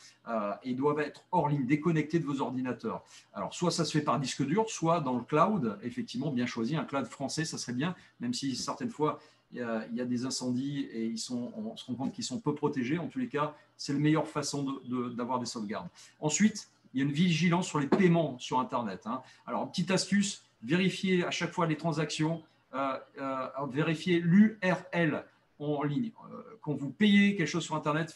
Speaker 1: et doivent être hors ligne, déconnectés de vos ordinateurs. Alors soit ça se fait par disque dur, soit dans le cloud, effectivement bien choisi, un cloud français, ça serait bien, même si certaines fois il y a des incendies et on se rend compte qu'ils sont peu protégés. En tous les cas, c'est la meilleure façon d'avoir des sauvegardes. Ensuite, il y a une vigilance sur les paiements sur Internet. Hein. Alors, petite astuce, vérifiez à chaque fois les transactions, vérifiez l'URL en ligne. Quand vous payez quelque chose sur Internet,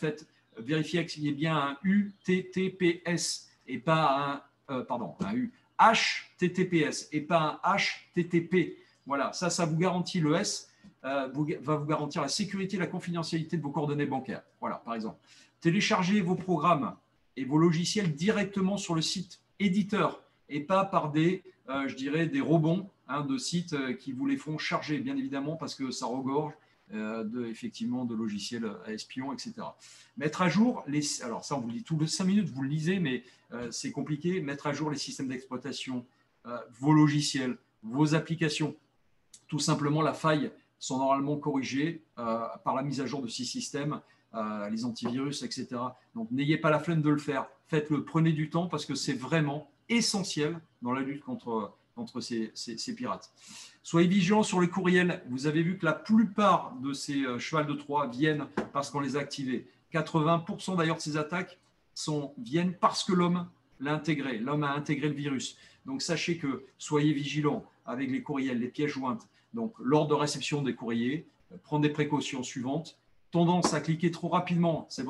Speaker 1: vérifiez qu'il y ait bien un UTTPS et pas un U HTTPS et pas un HTTP. Voilà, ça vous garantit le S. Va vous garantir la sécurité et la confidentialité de vos coordonnées bancaires. Voilà, par exemple. Téléchargez vos programmes et vos logiciels directement sur le site éditeur et pas par des rebonds de sites qui vous les font charger, bien évidemment, parce que ça regorge effectivement de logiciels espions, etc. Mettre à jour, alors ça on vous le dit tous les 5 minutes, vous le lisez, mais c'est compliqué. Mettre à jour les systèmes d'exploitation, vos logiciels, vos applications. Tout simplement, la faille sont normalement corrigés par la mise à jour de ces systèmes, les antivirus, etc. Donc, n'ayez pas la flemme de le faire. Faites-le, prenez du temps parce que c'est vraiment essentiel dans la lutte contre ces pirates. Soyez vigilants sur les courriels. Vous avez vu que la plupart de ces chevals de Troie viennent parce qu'on les a activés. 80% d'ailleurs de ces attaques viennent parce que l'homme l'a intégré. L'homme a intégré le virus. Donc, sachez que soyez vigilants avec les courriels, les pièces jointes. Donc, lors de réception des courriers, prendre des précautions suivantes. Tendance à cliquer trop rapidement, c'est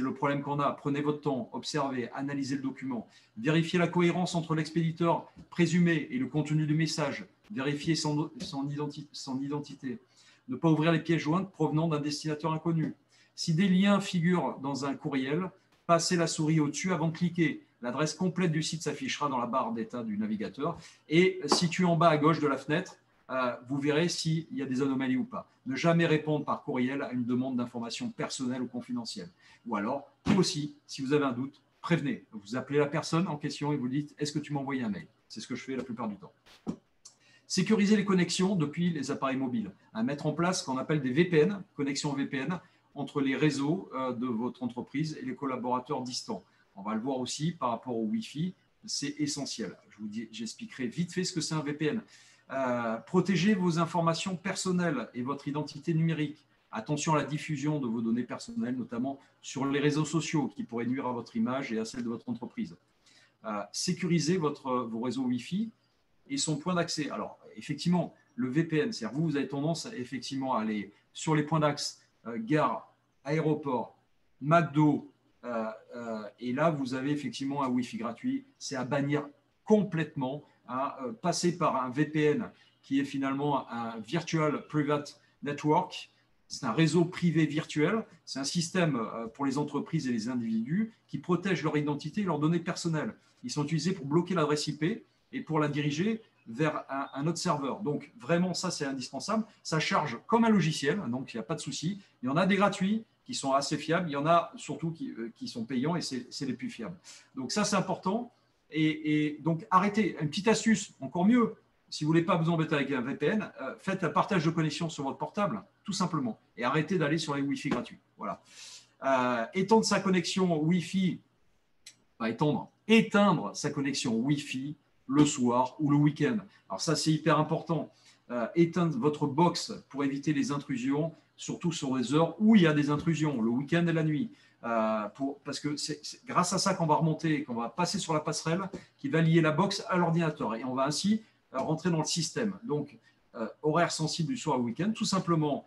Speaker 1: le problème qu'on a. Prenez votre temps, observez, analysez le document. Vérifiez la cohérence entre l'expéditeur présumé et le contenu du message. Vérifiez son identité. Ne pas ouvrir les pièces jointes provenant d'un destinataire inconnu. Si des liens figurent dans un courriel, passez la souris au-dessus avant de cliquer. L'adresse complète du site s'affichera dans la barre d'état du navigateur. Et situé en bas à gauche de la fenêtre, vous verrez s'il y a des anomalies ou pas. Ne jamais répondre par courriel à une demande d'information personnelle ou confidentielle. Ou alors, vous aussi, si vous avez un doute, prévenez. Vous appelez la personne en question et vous dites « Est-ce que tu m'as envoyé un mail ?» C'est ce que je fais la plupart du temps. Sécuriser les connexions depuis les appareils mobiles. Mettre en place ce qu'on appelle des VPN, connexions VPN, entre les réseaux de votre entreprise et les collaborateurs distants. On va le voir aussi par rapport au Wi-Fi, c'est essentiel. J'expliquerai vite fait ce que c'est un VPN. Protégez vos informations personnelles et votre identité numérique. Attention à la diffusion de vos données personnelles, notamment sur les réseaux sociaux, qui pourraient nuire à votre image et à celle de votre entreprise. Sécurisez vos réseaux Wi-Fi et son point d'accès. Alors, effectivement, le VPN, c'est-à-dire vous avez tendance effectivement à aller sur les points d'accès, gare, aéroport, McDo, et là, vous avez effectivement un Wi-Fi gratuit. C'est à bannir complètement. Passer par un VPN qui est finalement un Virtual Private Network. C'est un réseau privé virtuel. C'est un système pour les entreprises et les individus qui protège leur identité et leurs données personnelles. Ils sont utilisés pour bloquer l'adresse IP et pour la diriger vers un autre serveur. Donc, vraiment, ça, c'est indispensable. Ça charge comme un logiciel, donc il n'y a pas de souci. Il y en a des gratuits qui sont assez fiables. Il y en a surtout qui sont payants et c'est les plus fiables. Donc, ça, c'est important. Et donc, arrêtez. Une petite astuce, encore mieux, si vous ne voulez pas vous embêter avec un VPN, faites un partage de connexion sur votre portable, tout simplement. Et arrêtez d'aller sur les Wi-Fi gratuits. Voilà. Étendre sa connexion Wi-Fi, éteindre sa connexion Wi-Fi le soir ou le week-end. Alors ça, c'est hyper important. Éteindre votre box pour éviter les intrusions, surtout sur les heures où il y a des intrusions, le week-end et la nuit. Parce que c'est grâce à ça qu'on va remonter, qu'on va passer sur la passerelle qui va lier la box à l'ordinateur. Et on va ainsi rentrer dans le système. Donc, horaire sensible du soir au week-end, tout simplement,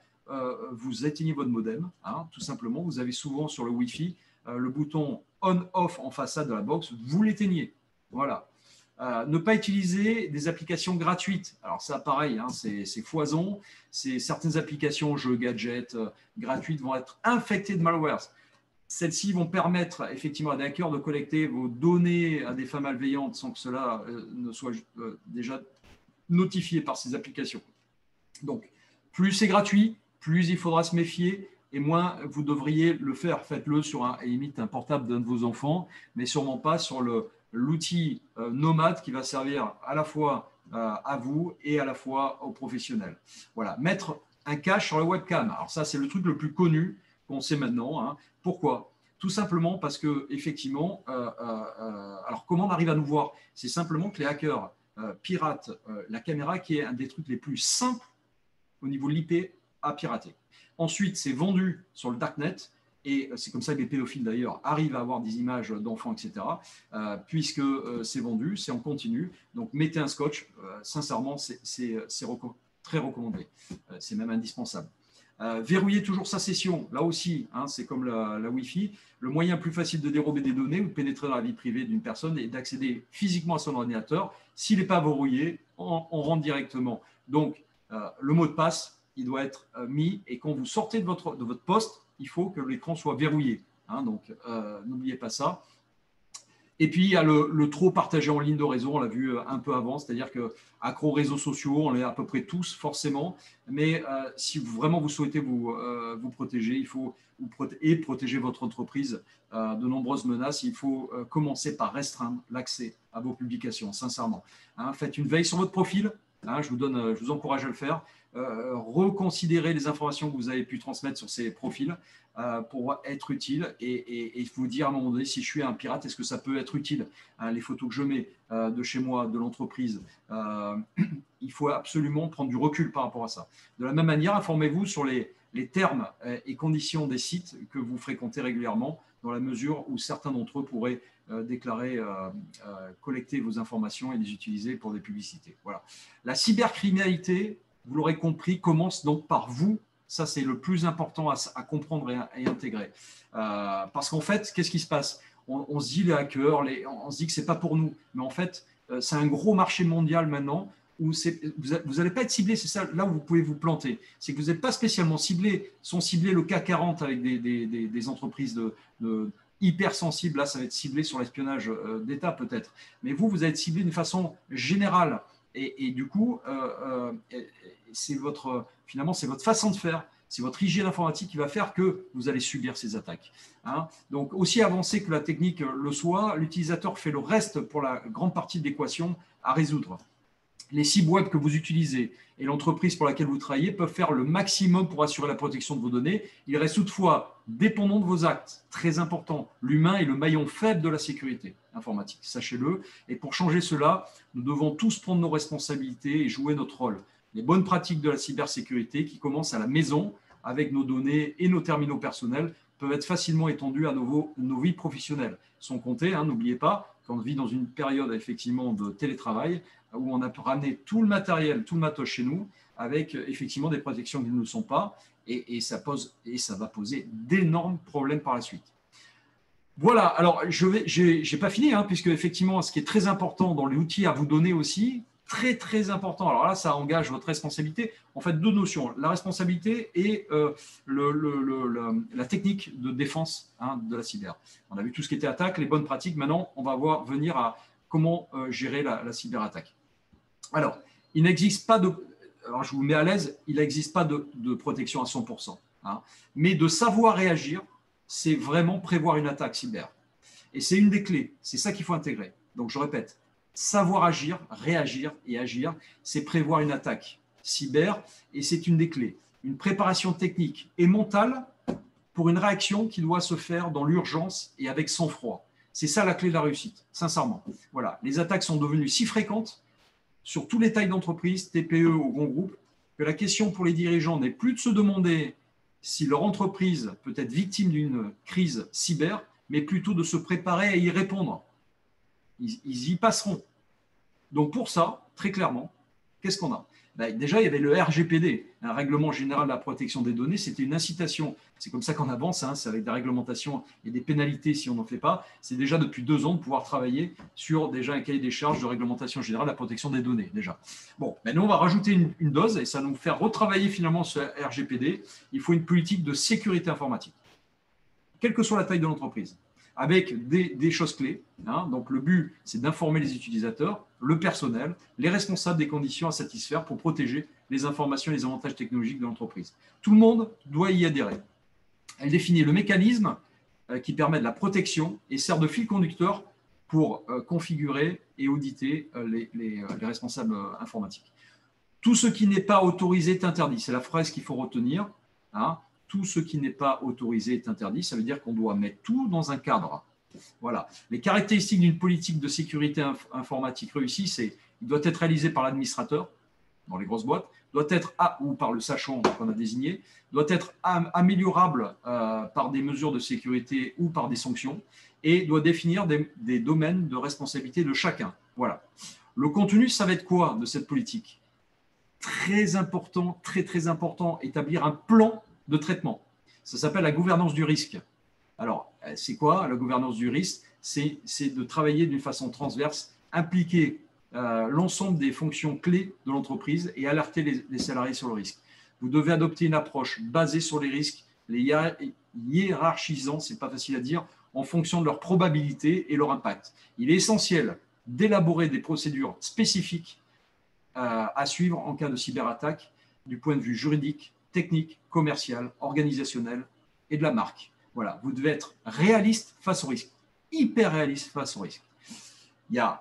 Speaker 1: vous éteignez votre modem. Tout simplement, vous avez souvent sur le Wi-Fi le bouton on-off en façade de la box, vous l'éteignez. Voilà. Ne pas utiliser des applications gratuites. Alors ça, pareil, c'est foison. Certaines applications, jeux, gadgets gratuites vont être infectées de malware. Celles-ci vont permettre effectivement à des hackers de collecter vos données à des fins malveillantes sans que cela ne soit déjà notifié par ces applications. Donc, plus c'est gratuit, plus il faudra se méfier et moins vous devriez le faire. Faites-le sur à limite un portable d'un de vos enfants, mais sûrement pas sur l'outil nomade qui va servir à la fois à vous et à la fois aux professionnels. Voilà, mettre un cache sur la webcam. Alors ça, c'est le truc le plus connu qu'on sait maintenant. Pourquoi ? Tout simplement parce que effectivement, alors comment on arrive à nous voir ? C'est simplement que les hackers piratent la caméra, qui est un des trucs les plus simples au niveau de l'IP à pirater. Ensuite, c'est vendu sur le darknet. Et c'est comme ça que les pédophiles, d'ailleurs, arrivent à avoir des images d'enfants, etc., puisque c'est vendu, c'est en continu. Donc, mettez un scotch. Sincèrement, c'est très recommandé. C'est même indispensable. Verrouiller toujours sa session. Là aussi, c'est comme la Wi-Fi. Le moyen plus facile de dérober des données ou de pénétrer dans la vie privée d'une personne est d'accéder physiquement à son ordinateur. S'il n'est pas verrouillé, on rentre directement. Donc, le mot de passe, il doit être mis. Et quand vous sortez de votre poste, il faut que l'écran soit verrouillé. Donc, n'oubliez pas ça. Et puis, il y a le trop partagé en ligne de réseau, on l'a vu un peu avant, c'est-à-dire qu'accro aux réseaux sociaux, on l'est à peu près tous, forcément. Mais si vraiment vous souhaitez vous protéger, il faut protéger votre entreprise de nombreuses menaces. Il faut commencer par restreindre l'accès à vos publications, sincèrement. Faites une veille sur votre profil. Je vous encourage à le faire. Reconsidérez les informations que vous avez pu transmettre sur ces profils pour être utile et vous dire à un moment donné si je suis un pirate, est-ce que ça peut être utile, les photos que je mets de chez moi, de l'entreprise, il faut absolument prendre du recul par rapport à ça. De la même manière, informez-vous sur les termes et conditions des sites que vous fréquentez régulièrement, dans la mesure où certains d'entre eux pourraient déclarer, collecter vos informations et les utiliser pour des publicités. Voilà. La cybercriminalité, vous l'aurez compris, commence donc par vous. Ça, c'est le plus important à comprendre et intégrer. Parce qu'en fait, qu'est-ce qui se passe ? On se dit les hackers, on se dit que ce n'est pas pour nous. Mais en fait, c'est un gros marché mondial maintenant où vous n'allez pas être ciblé, c'est ça là où vous pouvez vous planter. C'est que vous n'êtes pas spécialement ciblé, sont ciblés le CAC 40 avec des entreprises hyper sensibles. Là, ça va être ciblé sur l'espionnage d'État peut-être. Mais vous allez être ciblé d'une façon générale. Et du coup, finalement, c'est votre façon de faire. C'est votre hygiène informatique qui va faire que vous allez subir ces attaques. Hein. Donc, aussi avancé que la technique le soit, l'utilisateur fait le reste pour la grande partie de l'équation à résoudre. Les sites web que vous utilisez et l'entreprise pour laquelle vous travaillez peuvent faire le maximum pour assurer la protection de vos données. Il reste toutefois dépendant de vos actes. Très important, l'humain est le maillon faible de la sécurité informatique, sachez-le. Et pour changer cela, nous devons tous prendre nos responsabilités et jouer notre rôle. Les bonnes pratiques de la cybersécurité qui commencent à la maison avec nos données et nos terminaux personnels peuvent être facilement étendues à nos vies professionnelles. Sans compter, hein, n'oubliez pas, qu'on vit dans une période effectivement de télétravail où on a ramené tout le matériel, tout le matos chez nous, avec effectivement des protections qui ne le sont pas, et ça va poser d'énormes problèmes par la suite. Voilà, alors je n'ai pas fini, hein, puisque effectivement, ce qui est très important dans l'outil à vous donner aussi, très très important, alors là, ça engage votre responsabilité, en fait, deux notions, la responsabilité et la technique de défense, hein, de la cyber. On a vu tout ce qui était attaque, les bonnes pratiques, maintenant, on va venir à comment gérer la cyberattaque. Alors, il n'existe pas de... Alors, je vous mets à l'aise, il n'existe pas de protection à 100%. Hein, mais de savoir réagir, c'est vraiment prévoir une attaque cyber. Et c'est une des clés, c'est ça qu'il faut intégrer. Donc, je répète, savoir agir, réagir et agir, c'est prévoir une attaque cyber, et c'est une des clés. Une préparation technique et mentale pour une réaction qui doit se faire dans l'urgence et avec sang-froid. C'est ça la clé de la réussite, sincèrement. Voilà, les attaques sont devenues si fréquentes sur tous les tailles d'entreprise, TPE ou grands groupes, que la question pour les dirigeants n'est plus de se demander si leur entreprise peut être victime d'une crise cyber, mais plutôt de se préparer à y répondre. Ils y passeront. Donc pour ça, très clairement, qu'est-ce qu'on a ? Déjà, il y avait le RGPD, un règlement général de la protection des données. C'était une incitation. C'est comme ça qu'on avance, hein, c'est avec des réglementations et des pénalités si on n'en fait pas. C'est déjà depuis 2 ans de pouvoir travailler sur déjà un cahier des charges de réglementation générale de la protection des données. Déjà. Bon, maintenant on va rajouter une dose et ça va nous faire retravailler finalement ce RGPD. Il faut une politique de sécurité informatique, quelle que soit la taille de l'entreprise, avec des choses clés. Hein. Donc, le but, c'est d'informer les utilisateurs, le personnel, les responsables des conditions à satisfaire pour protéger les informations et les avantages technologiques de l'entreprise. Tout le monde doit y adhérer. Elle définit le mécanisme qui permet de la protection et sert de fil conducteur pour configurer et auditer les responsables informatiques. Tout ce qui n'est pas autorisé est interdit. C'est la phrase qu'il faut retenir. Hein. Tout ce qui n'est pas autorisé est interdit. Ça veut dire qu'on doit mettre tout dans un cadre. Voilà. Les caractéristiques d'une politique de sécurité informatique réussie, c'est qu'il doit être réalisé par l'administrateur, dans les grosses boîtes, doit être, ou par le sachant qu'on a désigné, doit être améliorable par des mesures de sécurité ou par des sanctions, et doit définir des domaines de responsabilité de chacun. Voilà. Le contenu, ça va être quoi de cette politique ? Très important, très très important, établir un plan de traitement. Ça s'appelle la gouvernance du risque. Alors, c'est quoi la gouvernance du risque ? C'est de travailler d'une façon transverse, impliquer l'ensemble des fonctions clés de l'entreprise et alerter les salariés sur le risque. Vous devez adopter une approche basée sur les risques, les hiérarchisant, c'est pas facile à dire, en fonction de leur probabilité et leur impact. Il est essentiel d'élaborer des procédures spécifiques à suivre en cas de cyberattaque du point de vue juridique, technique, commercial, organisationnel et de la marque. Voilà, vous devez être réaliste face au risque, hyper réaliste face au risque.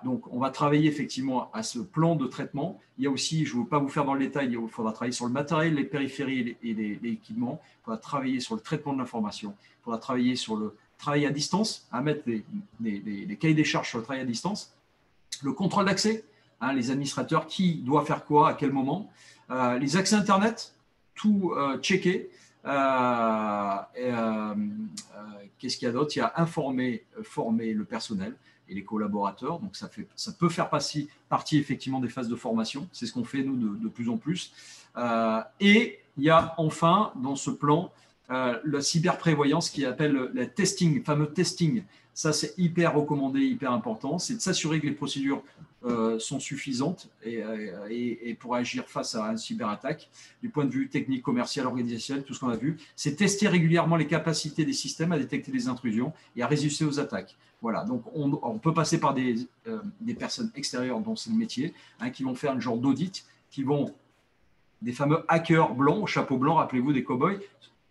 Speaker 1: Donc, on va travailler effectivement à ce plan de traitement. Il y a aussi, je ne veux pas vous faire dans le détail, il faudra travailler sur le matériel, les périphéries et les équipements. Il faudra travailler sur le traitement de l'information. Il faudra travailler sur le travail à distance, à mettre les cahiers des charges sur le travail à distance. Le contrôle d'accès, hein, les administrateurs, qui doit faire quoi, à quel moment. Les accès Internet, tout checker. Qu'est-ce qu'il y a d'autre ? Il y a informer, former le personnel et les collaborateurs. Donc, ça peut faire partie effectivement des phases de formation. C'est ce qu'on fait, nous, de plus en plus. Et il y a enfin, dans ce plan, la cyberprévoyance qui appelle le testing, le fameux testing. Ça, c'est hyper recommandé, hyper important. C'est de s'assurer que les procédures sont suffisantes et pour agir face à une cyberattaque, du point de vue technique, commercial, organisationnel, tout ce qu'on a vu. C'est tester régulièrement les capacités des systèmes à détecter les intrusions et à résister aux attaques. Voilà, donc on peut passer par des personnes extérieures dont c'est le métier, qui vont faire un genre d'audit, des fameux hackers blancs, au chapeau blanc, rappelez-vous des cow-boys,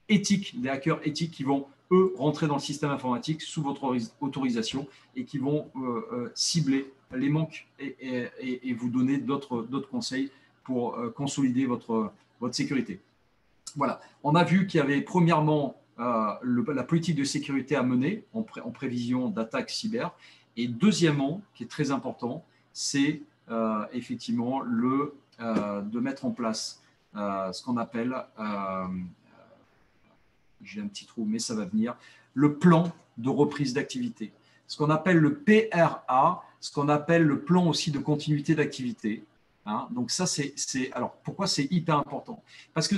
Speaker 1: éthiques, des hackers éthiques qui vont eux rentrer dans le système informatique sous votre autorisation et qui vont cibler les manques et vous donner d'autres conseils pour consolider votre sécurité. Voilà. On a vu qu'il y avait premièrement la politique de sécurité à mener en prévision d'attaques cyber. Et deuxièmement, qui est très important, c'est effectivement de mettre en place ce qu'on appelle j'ai un petit trou, mais ça va venir, le plan de reprise d'activité. Ce qu'on appelle le PRA, ce qu'on appelle le plan aussi de continuité d'activité. Donc ça, alors pourquoi c'est hyper important? Parce que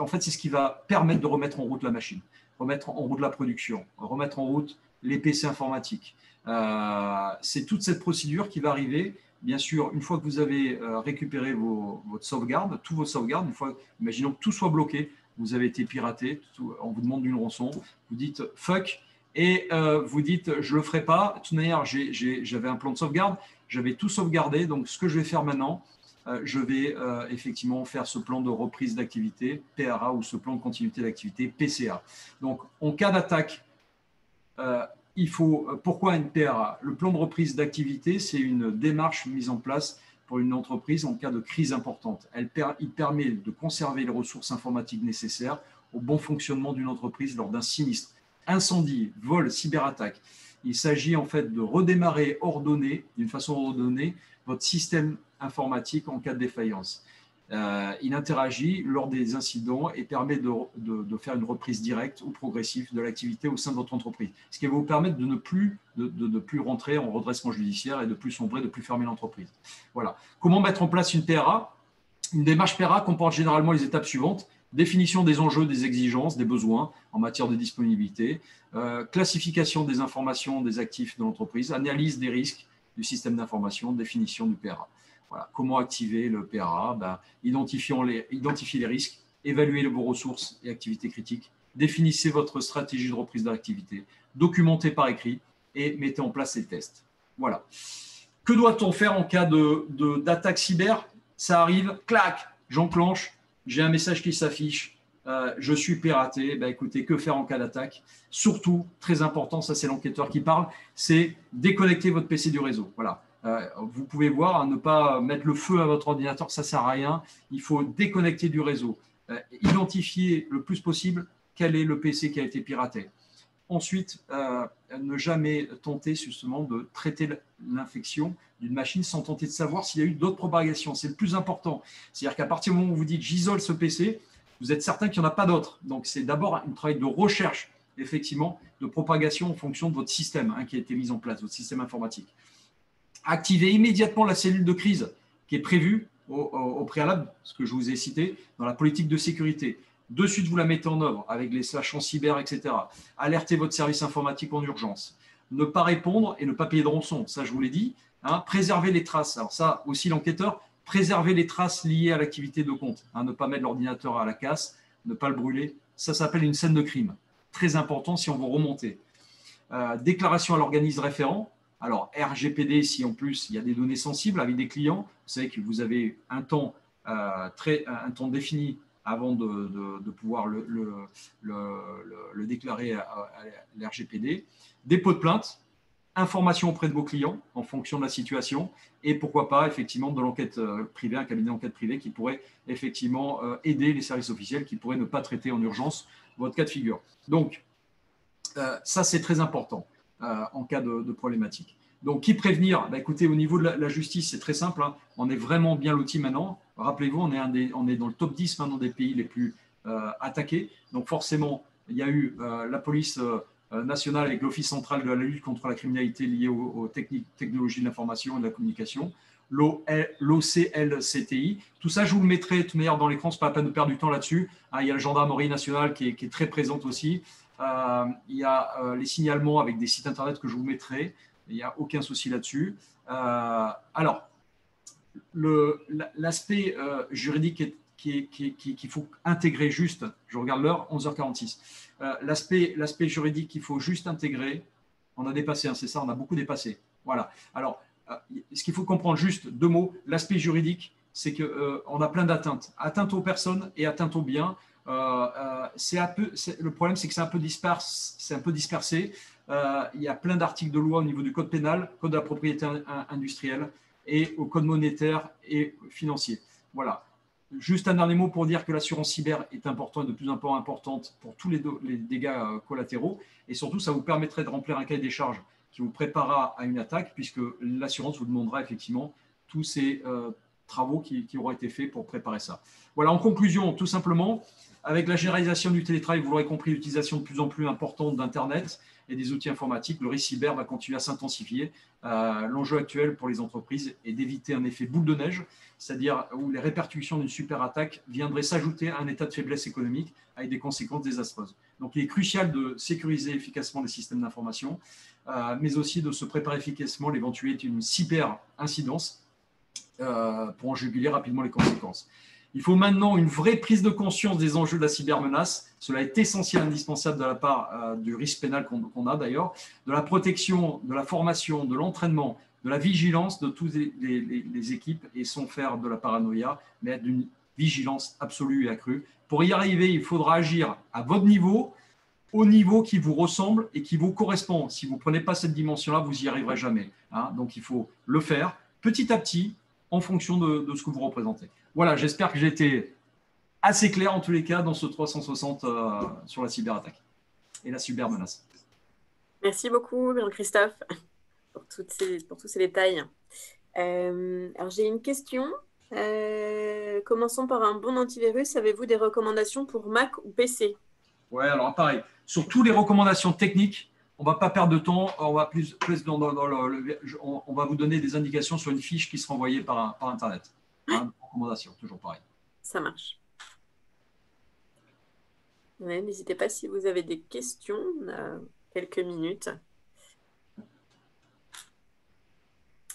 Speaker 1: en fait, c'est ce qui va permettre de remettre en route la machine, remettre en route la production, remettre en route les PC informatiques. C'est toute cette procédure qui va arriver. Bien sûr, une fois que vous avez récupéré votre sauvegarde, tous vos sauvegardes, imaginons que tout soit bloqué, vous avez été piraté, on vous demande une rançon, vous dites fuck, et vous dites je ne le ferai pas. De toute manière, j'avais un plan de sauvegarde, j'avais tout sauvegardé, donc ce que je vais faire maintenant, je vais effectivement faire ce plan de reprise d'activité, PRA, ou ce plan de continuité d'activité, PCA. Donc, en cas d'attaque, pourquoi une PRA? Le plan de reprise d'activité, c'est une démarche mise en place pour une entreprise en cas de crise importante. Il permet de conserver les ressources informatiques nécessaires au bon fonctionnement d'une entreprise lors d'un sinistre, incendie, vol, cyberattaque. Il s'agit en fait de redémarrer d'une façon ordonnée votre système informatique en cas de défaillance. Il interagit lors des incidents et permet de faire une reprise directe ou progressive de l'activité au sein de votre entreprise. Ce qui va vous permettre de ne plus rentrer en redressement judiciaire et de plus sombrer, de plus fermer l'entreprise. Voilà. Comment mettre en place une PRA? Une démarche PRA comporte généralement les étapes suivantes: définition des enjeux, des exigences, des besoins en matière de disponibilité, classification des informations des actifs de l'entreprise, analyse des risques du système d'information, définition du PRA. Voilà. Comment activer le PRA? Identifier les risques, évaluer vos ressources et activités critiques, définissez votre stratégie de reprise d'activité, documentez par écrit et mettez en place les tests. Voilà. Que doit-on faire en cas d'attaque cyber? Ça arrive, clac, j'enclenche, j'ai un message qui s'affiche, je suis piraté. Écoutez, que faire en cas d'attaque? Surtout, très important, ça c'est l'enquêteur qui parle, c'est déconnecter votre PC du réseau. Voilà. Vous pouvez voir, ne pas mettre le feu à votre ordinateur, ça ne sert à rien. Il faut déconnecter du réseau. Identifier le plus possible quel est le PC qui a été piraté. Ensuite, ne jamais tenter justement de traiter l'infection d'une machine sans tenter de savoir s'il y a eu d'autres propagations. C'est le plus important. C'est-à-dire qu'à partir du moment où vous dites j'isole ce PC, vous êtes certain qu'il n'y en a pas d'autres. Donc, c'est d'abord un travail de recherche, effectivement, de propagation en fonction de votre système qui a été mis en place, votre système informatique. Activez immédiatement la cellule de crise qui est prévue au préalable, ce que je vous ai cité, dans la politique de sécurité. De suite, vous la mettez en œuvre avec les slash en cyber, etc. Alertez votre service informatique en urgence. Ne pas répondre et ne pas payer de rançon, ça je vous l'ai dit. Préserver les traces. Alors ça aussi, l'enquêteur, préserver les traces liées à l'activité de compte. Ne pas mettre l'ordinateur à la casse, ne pas le brûler. Ça s'appelle une scène de crime. Très important si on veut remonter. Déclaration à l'organisme référent. Alors, RGPD, si en plus il y a des données sensibles avec des clients, vous savez que vous avez un temps défini avant de pouvoir le déclarer à l'RGPD. Dépôt de plainte, information auprès de vos clients en fonction de la situation et pourquoi pas effectivement de l'enquête privée, un cabinet d'enquête privée qui pourrait effectivement aider les services officiels qui pourraient ne pas traiter en urgence votre cas de figure. Donc, ça c'est très important. En cas de problématique. Donc, qui prévenir? Écoutez, au niveau de la justice, c'est très simple. On est vraiment bien l'outil maintenant. Rappelez-vous, on est dans le top 10 maintenant des pays les plus attaqués. Donc, forcément, il y a eu la police nationale avec l'Office central de la lutte contre la criminalité liée aux technologies de l'information et de la communication. l'OCLCTI. Tout ça, je vous le mettrai de toute manière dans l'écran, ce n'est pas la peine de perdre du temps là-dessus. Il y a la gendarmerie nationale qui est très présente aussi. Il y a les signalements avec des sites internet que je vous mettrai. Il n'y a aucun souci là-dessus. Alors, l'aspect juridique qu'il faut intégrer juste, je regarde l'heure, 11h46. L'aspect juridique qu'il faut juste intégrer, on a dépassé, hein, c'est ça, on a beaucoup dépassé. Voilà. Alors, ce qu'il faut comprendre juste, 2 mots, l'aspect juridique, c'est qu'on a plein d'atteintes. Atteintes aux personnes et atteintes aux biens. Le problème, c'est que c'est un peu dispersé. Il y a plein d'articles de loi au niveau du code pénal, code de la propriété industrielle et au code monétaire et financier. Voilà. Juste un dernier mot pour dire que l'assurance cyber est importante, de plus en plus importante pour tous les dégâts collatéraux. Et surtout, ça vous permettrait de remplir un cahier des charges qui vous préparera à une attaque, puisque l'assurance vous demandera effectivement tous ces travaux qui auront été faits pour préparer ça. Voilà, en conclusion, tout simplement, avec la généralisation du télétravail, vous l'aurez compris, l'utilisation de plus en plus importante d'Internet et des outils informatiques, le risque cyber va continuer à s'intensifier. L'enjeu actuel pour les entreprises est d'éviter un effet boule de neige, c'est-à-dire où les répercussions d'une super attaque viendraient s'ajouter à un état de faiblesse économique avec des conséquences désastreuses. Donc, il est crucial de sécuriser efficacement les systèmes d'information, mais aussi de se préparer efficacement à l'éventualité d'une cyber-incidence pour en juguler rapidement les conséquences. Il faut maintenant une vraie prise de conscience des enjeux de la cybermenace. Cela est essentiel, indispensable de la part du risque pénal qu'on a d'ailleurs, de la protection, de la formation, de l'entraînement, de la vigilance de toutes les équipes et sans faire de la paranoïa, mais d'une vigilance absolue et accrue. Pour y arriver, il faudra agir à votre niveau, au niveau qui vous ressemble et qui vous correspond. Si vous ne prenez pas cette dimension-là, vous n'y arriverez jamais. Hein. Donc, il faut le faire petit à petit en fonction de ce que vous représentez. Voilà, j'espère que j'ai été assez clair en tous les cas dans ce 360 sur la cyberattaque et la cybermenace.
Speaker 2: Merci beaucoup, Jean-Christophe, pour tous ces détails. Alors, j'ai une question. Commençons par un bon antivirus. Avez-vous des recommandations pour Mac ou PC?
Speaker 1: Ouais, alors pareil, sur toutes les recommandations techniques, on ne va pas perdre de temps, on va on va vous donner des indications sur une fiche qui sera envoyée par Internet. Hein, recommandations, toujours pareil.
Speaker 2: Ça marche. Ouais, n'hésitez pas si vous avez des questions, on a quelques minutes.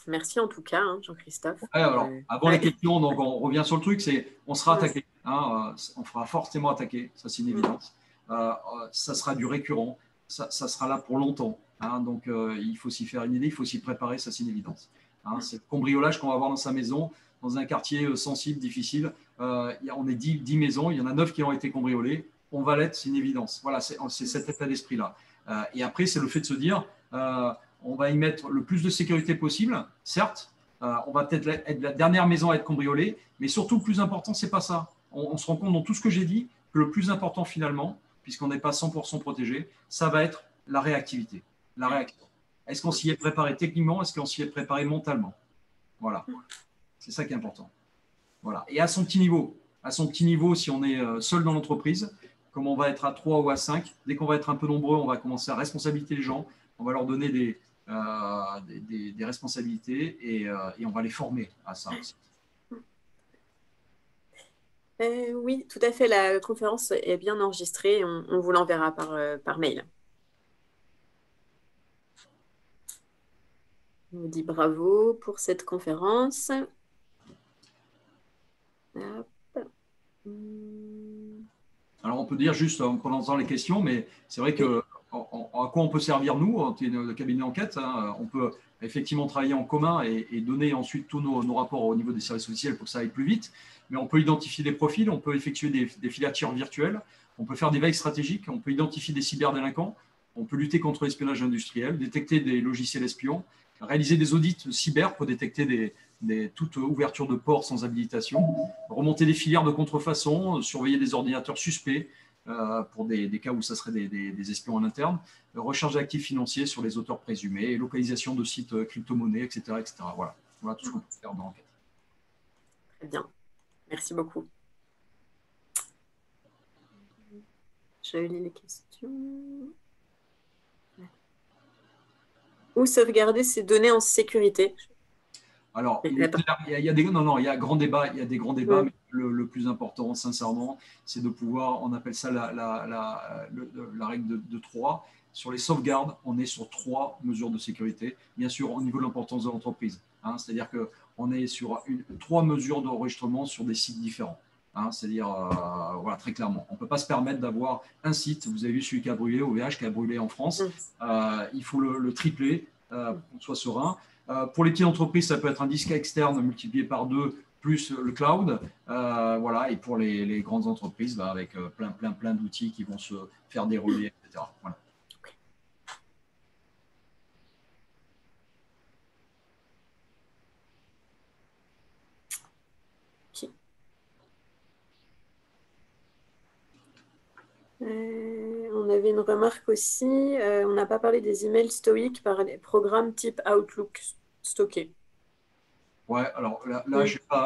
Speaker 2: Merci en tout cas, hein, Jean-Christophe.
Speaker 1: Ouais, alors, avant les questions, donc on revient sur le truc, on sera attaqué. Hein, on fera forcément attaquer, ça c'est une évidence. Ça sera du récurrent, ça sera là pour longtemps. Hein, donc il faut s'y faire une idée, il faut s'y préparer, ça c'est une évidence. Hein, c'est le cambriolage qu'on va avoir dans sa maison, dans un quartier sensible, difficile. On est 10 maisons, il y en a 9 qui ont été cambriolées. On va l'être, c'est une évidence. Voilà, c'est cet état d'esprit-là. Et après, c'est le fait de se dire, on va y mettre le plus de sécurité possible, certes. On va peut-être être la dernière maison à être cambriolée, mais surtout, le plus important, c'est pas ça. On se rend compte dans tout ce que j'ai dit que le plus important finalement, puisqu'on n'est pas 100% protégé, ça va être la réactivité, la réaction. Est-ce qu'on s'y est préparé techniquement? Est-ce qu'on s'y est préparé mentalement? Voilà, c'est ça qui est important. Voilà. Et à son petit niveau, si on est seul dans l'entreprise, comme on va être à 3 ou à 5, dès qu'on va être un peu nombreux, on va commencer à responsabiliser les gens, on va leur donner des responsabilités et on va les former à ça aussi.
Speaker 2: Oui, tout à fait. La conférence est bien enregistrée. On vous l'enverra par mail. On vous dit bravo pour cette conférence. Hop.
Speaker 1: Alors, on peut dire juste en prononçant les questions, mais c'est vrai que à quoi on peut servir, nous, le cabinet d'enquête, hein, on peut effectivement travailler en commun et donner ensuite tous nos rapports au niveau des services officiels pour que ça aille plus vite. Mais on peut identifier des profils, on peut effectuer des filatures virtuelles, on peut faire des veilles stratégiques, on peut identifier des cyberdélinquants, on peut lutter contre l'espionnage industriel, détecter des logiciels espions, réaliser des audits cyber pour détecter toute ouverture de port sans habilitation, remonter des filières de contrefaçon, surveiller des ordinateurs suspects pour des cas où ça serait des espions en interne, recherche d'actifs financiers sur les auteurs présumés, localisation de sites crypto-monnaies, etc., etc. Voilà tout ce qu'on peut faire dans l'enquête.
Speaker 2: Très bien. Merci beaucoup. Je lis les questions. Où sauvegarder ces données en sécurité?
Speaker 1: Alors, il y a des, non, non, il y a grand débat, il y a des grands débats, mais le plus important, sincèrement, c'est de pouvoir, on appelle ça la règle de 3. Sur les sauvegardes, on est sur 3 mesures de sécurité, bien sûr, au niveau de l'importance de l'entreprise. Hein, c'est-à-dire qu'on est sur 3 mesures d'enregistrement sur des sites différents. Hein, c'est-à-dire, voilà, très clairement, on ne peut pas se permettre d'avoir un site, vous avez vu celui qui a brûlé, OVH, qui a brûlé en France, il faut le tripler pour qu'on soit serein. Pour les petites entreprises, ça peut être un disque externe multiplié par 2 plus le cloud. Voilà. Et pour les grandes entreprises, avec plein d'outils qui vont se faire dérouler, etc. Voilà.
Speaker 2: Okay. On avait une remarque aussi, on n'a pas parlé des emails stoïques par les programmes type Outlook stockés.
Speaker 1: Ouais, alors là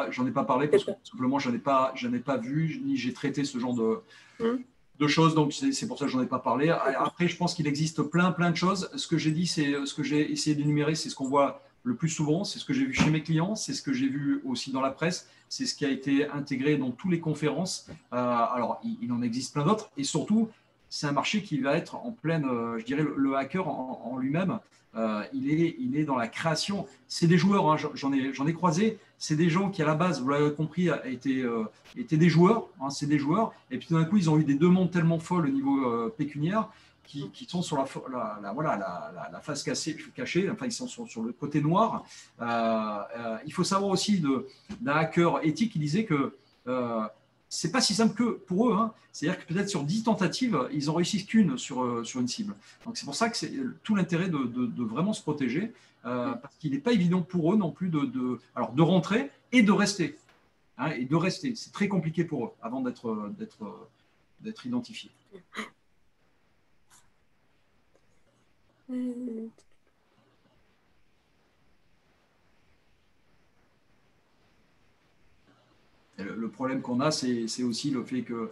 Speaker 1: j'en ai pas parlé parce que tout simplement, j'en ai pas vu, ni j'ai traité ce genre de choses, donc c'est pour ça que j'en ai pas parlé. Après, je pense qu'il existe plein de choses. Ce que j'ai dit, c'est ce que j'ai essayé d'énumérer, c'est ce qu'on voit le plus souvent, c'est ce que j'ai vu chez mes clients, c'est ce que j'ai vu aussi dans la presse, c'est ce qui a été intégré dans toutes les conférences. Alors, il en existe plein d'autres, et surtout, c'est un marché qui va être en pleine, je dirais, le hacker en lui-même, il est dans la création. C'est des joueurs, hein, j'en ai croisé, c'est des gens qui, à la base, vous l'avez compris, étaient des joueurs, hein, c'est des joueurs, et puis tout d'un coup, ils ont eu des demandes tellement folles au niveau pécuniaire qui sont sur la face cachée, enfin, ils sont sur le côté noir. Il faut savoir aussi d'un hacker éthique qui disait que c'est pas si simple que pour eux. Hein. C'est-à-dire que peut-être sur 10 tentatives, ils en réussissent qu'une sur une cible. Donc c'est pour ça que c'est tout l'intérêt de vraiment se protéger, parce qu'il n'est pas évident pour eux non plus de rentrer et de rester. Hein, et de rester. C'est très compliqué pour eux avant d'être identifiés. Le problème qu'on a, c'est aussi le fait que,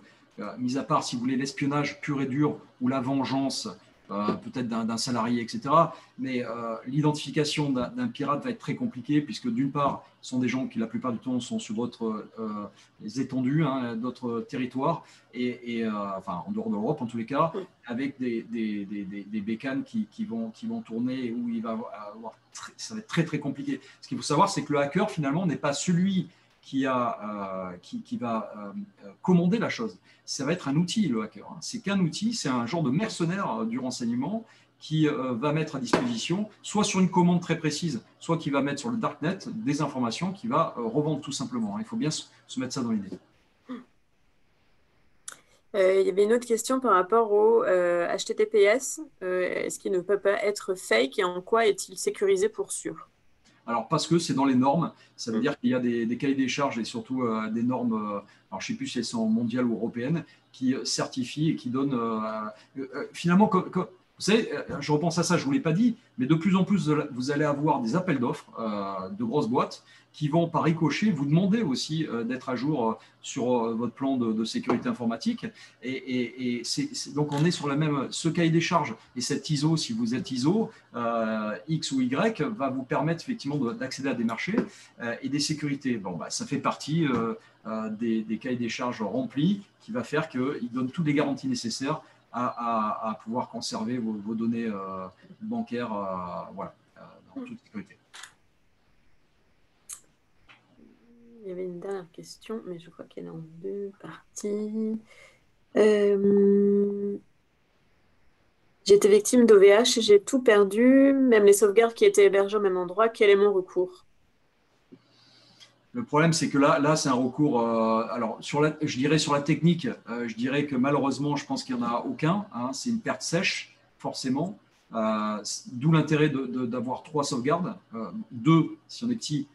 Speaker 1: mis à part, si vous voulez, l'espionnage pur et dur ou la vengeance, peut-être d'un salarié, etc., mais l'identification d'un pirate va être très compliquée, puisque d'une part, ce sont des gens qui, la plupart du temps, sont sur d'autres étendues, hein, d'autres territoires, enfin, en dehors de l'Europe, en tous les cas, avec des bécanes qui vont tourner, où il va avoir ça va être très compliqué. Ce qu'il faut savoir, c'est que le hacker, finalement, n'est pas celui qui va commander la chose. Ça va être un outil, le hacker. C'est qu'un outil, c'est un genre de mercenaire du renseignement qui va mettre à disposition, soit sur une commande très précise, soit qui va mettre sur le darknet des informations qu'il va revendre tout simplement. Il faut bien se mettre ça dans l'idée.
Speaker 2: Il y avait une autre question par rapport au HTTPS. Est-ce qu'il ne peut pas être fake et en quoi est-il sécurisé pour sûr?
Speaker 1: Alors, parce que c'est dans les normes, ça veut dire qu'il y a des cahiers des charges et surtout des normes, alors je ne sais plus si elles sont mondiales ou européennes, qui certifient et qui donnent, finalement, vous savez, je repense à ça, je ne vous l'ai pas dit, mais de plus en plus, vous allez avoir des appels d'offres de grosses boîtes qui vont, par ricochet, vous demander aussi d'être à jour sur votre plan de sécurité informatique. Et donc, on est sur ce cahier des charges et cette ISO, si vous êtes ISO, X ou Y, va vous permettre effectivement d'accéder à des marchés et des sécurités. Bon, ça fait partie des cahiers des charges remplis qui va faire qu'ils donnent toutes les garanties nécessaires à pouvoir conserver vos données bancaires voilà, dans toute sécurité.
Speaker 2: Il y avait une dernière question, mais je crois qu'elle est en 2 parties. J'ai été victime d'OVH, j'ai tout perdu, même les sauvegardes qui étaient hébergées au même endroit. Quel est mon recours?
Speaker 1: Le problème, c'est que là c'est un recours. Alors, je dirais sur la technique, je dirais que malheureusement, je pense qu'il n'y en a aucun. Hein, c'est une perte sèche, forcément. D'où l'intérêt d'avoir 3 sauvegardes. 2 si on est petit,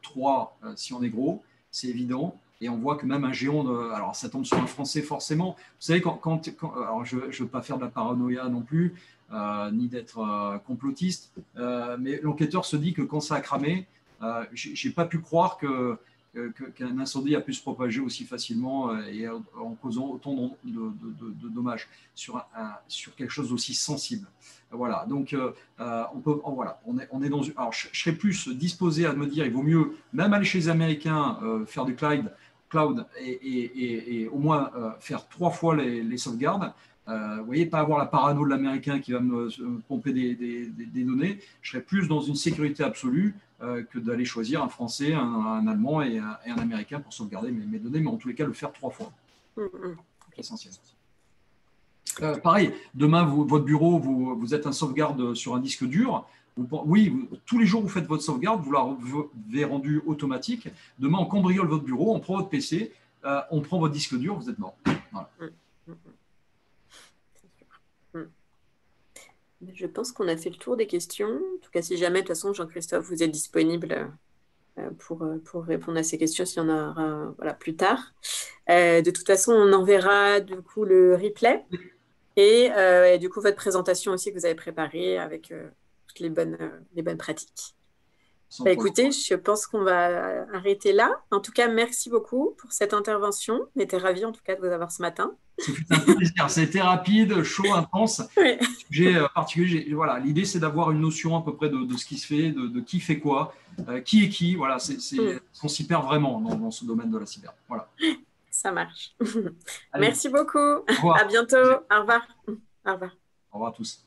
Speaker 1: 3 si on est gros. C'est évident. Et on voit que même un géant, alors ça tombe sur un Français forcément. Vous savez, alors je ne veux pas faire de la paranoïa non plus, ni d'être complotiste, mais l'enquêteur se dit que quand ça a cramé, j'ai pas pu croire qu'un incendie a pu se propager aussi facilement et en causant autant de dommages sur quelque chose d'aussi sensible. Voilà, donc on est dans une... Alors, je serais plus disposé à me dire, il vaut mieux même aller chez les Américains, faire du cloud et au moins faire 3 fois les sauvegardes. Vous voyez, pas avoir la parano de l'Américain qui va me pomper des données. Je serais plus dans une sécurité absolue que d'aller choisir un Français, un Allemand et un Américain pour sauvegarder mes données, mais en tous les cas, le faire 3 fois. C'est essentiel. Pareil, demain, votre bureau, vous êtes un sauvegarde sur un disque dur. Tous les jours, vous faites votre sauvegarde, vous l'avez rendue automatique. Demain, on cambriole votre bureau, on prend votre PC, on prend votre disque dur, vous êtes mort. Voilà.
Speaker 2: Je pense qu'on a fait le tour des questions. En tout cas, si jamais, de toute façon, Jean-Christophe, vous êtes disponible pour répondre à ces questions s'il y en aura plus tard. De toute façon, on enverra du coup le replay et du coup votre présentation aussi que vous avez préparée avec toutes les bonnes pratiques. Écoutez, je pense qu'on va arrêter là. En tout cas, merci beaucoup pour cette intervention. On était ravis en tout cas de vous avoir ce matin.
Speaker 1: C'est un plaisir. C'était rapide, chaud, intense. Oui. Sujet particulier. Voilà, l'idée, c'est d'avoir une notion à peu près de ce qui se fait, de qui fait quoi, qui est qui. Voilà, on s'y perd vraiment dans ce domaine de la cyber. Voilà.
Speaker 2: Ça marche. Merci beaucoup. À bientôt. Au revoir. Au revoir.
Speaker 1: Au revoir à tous.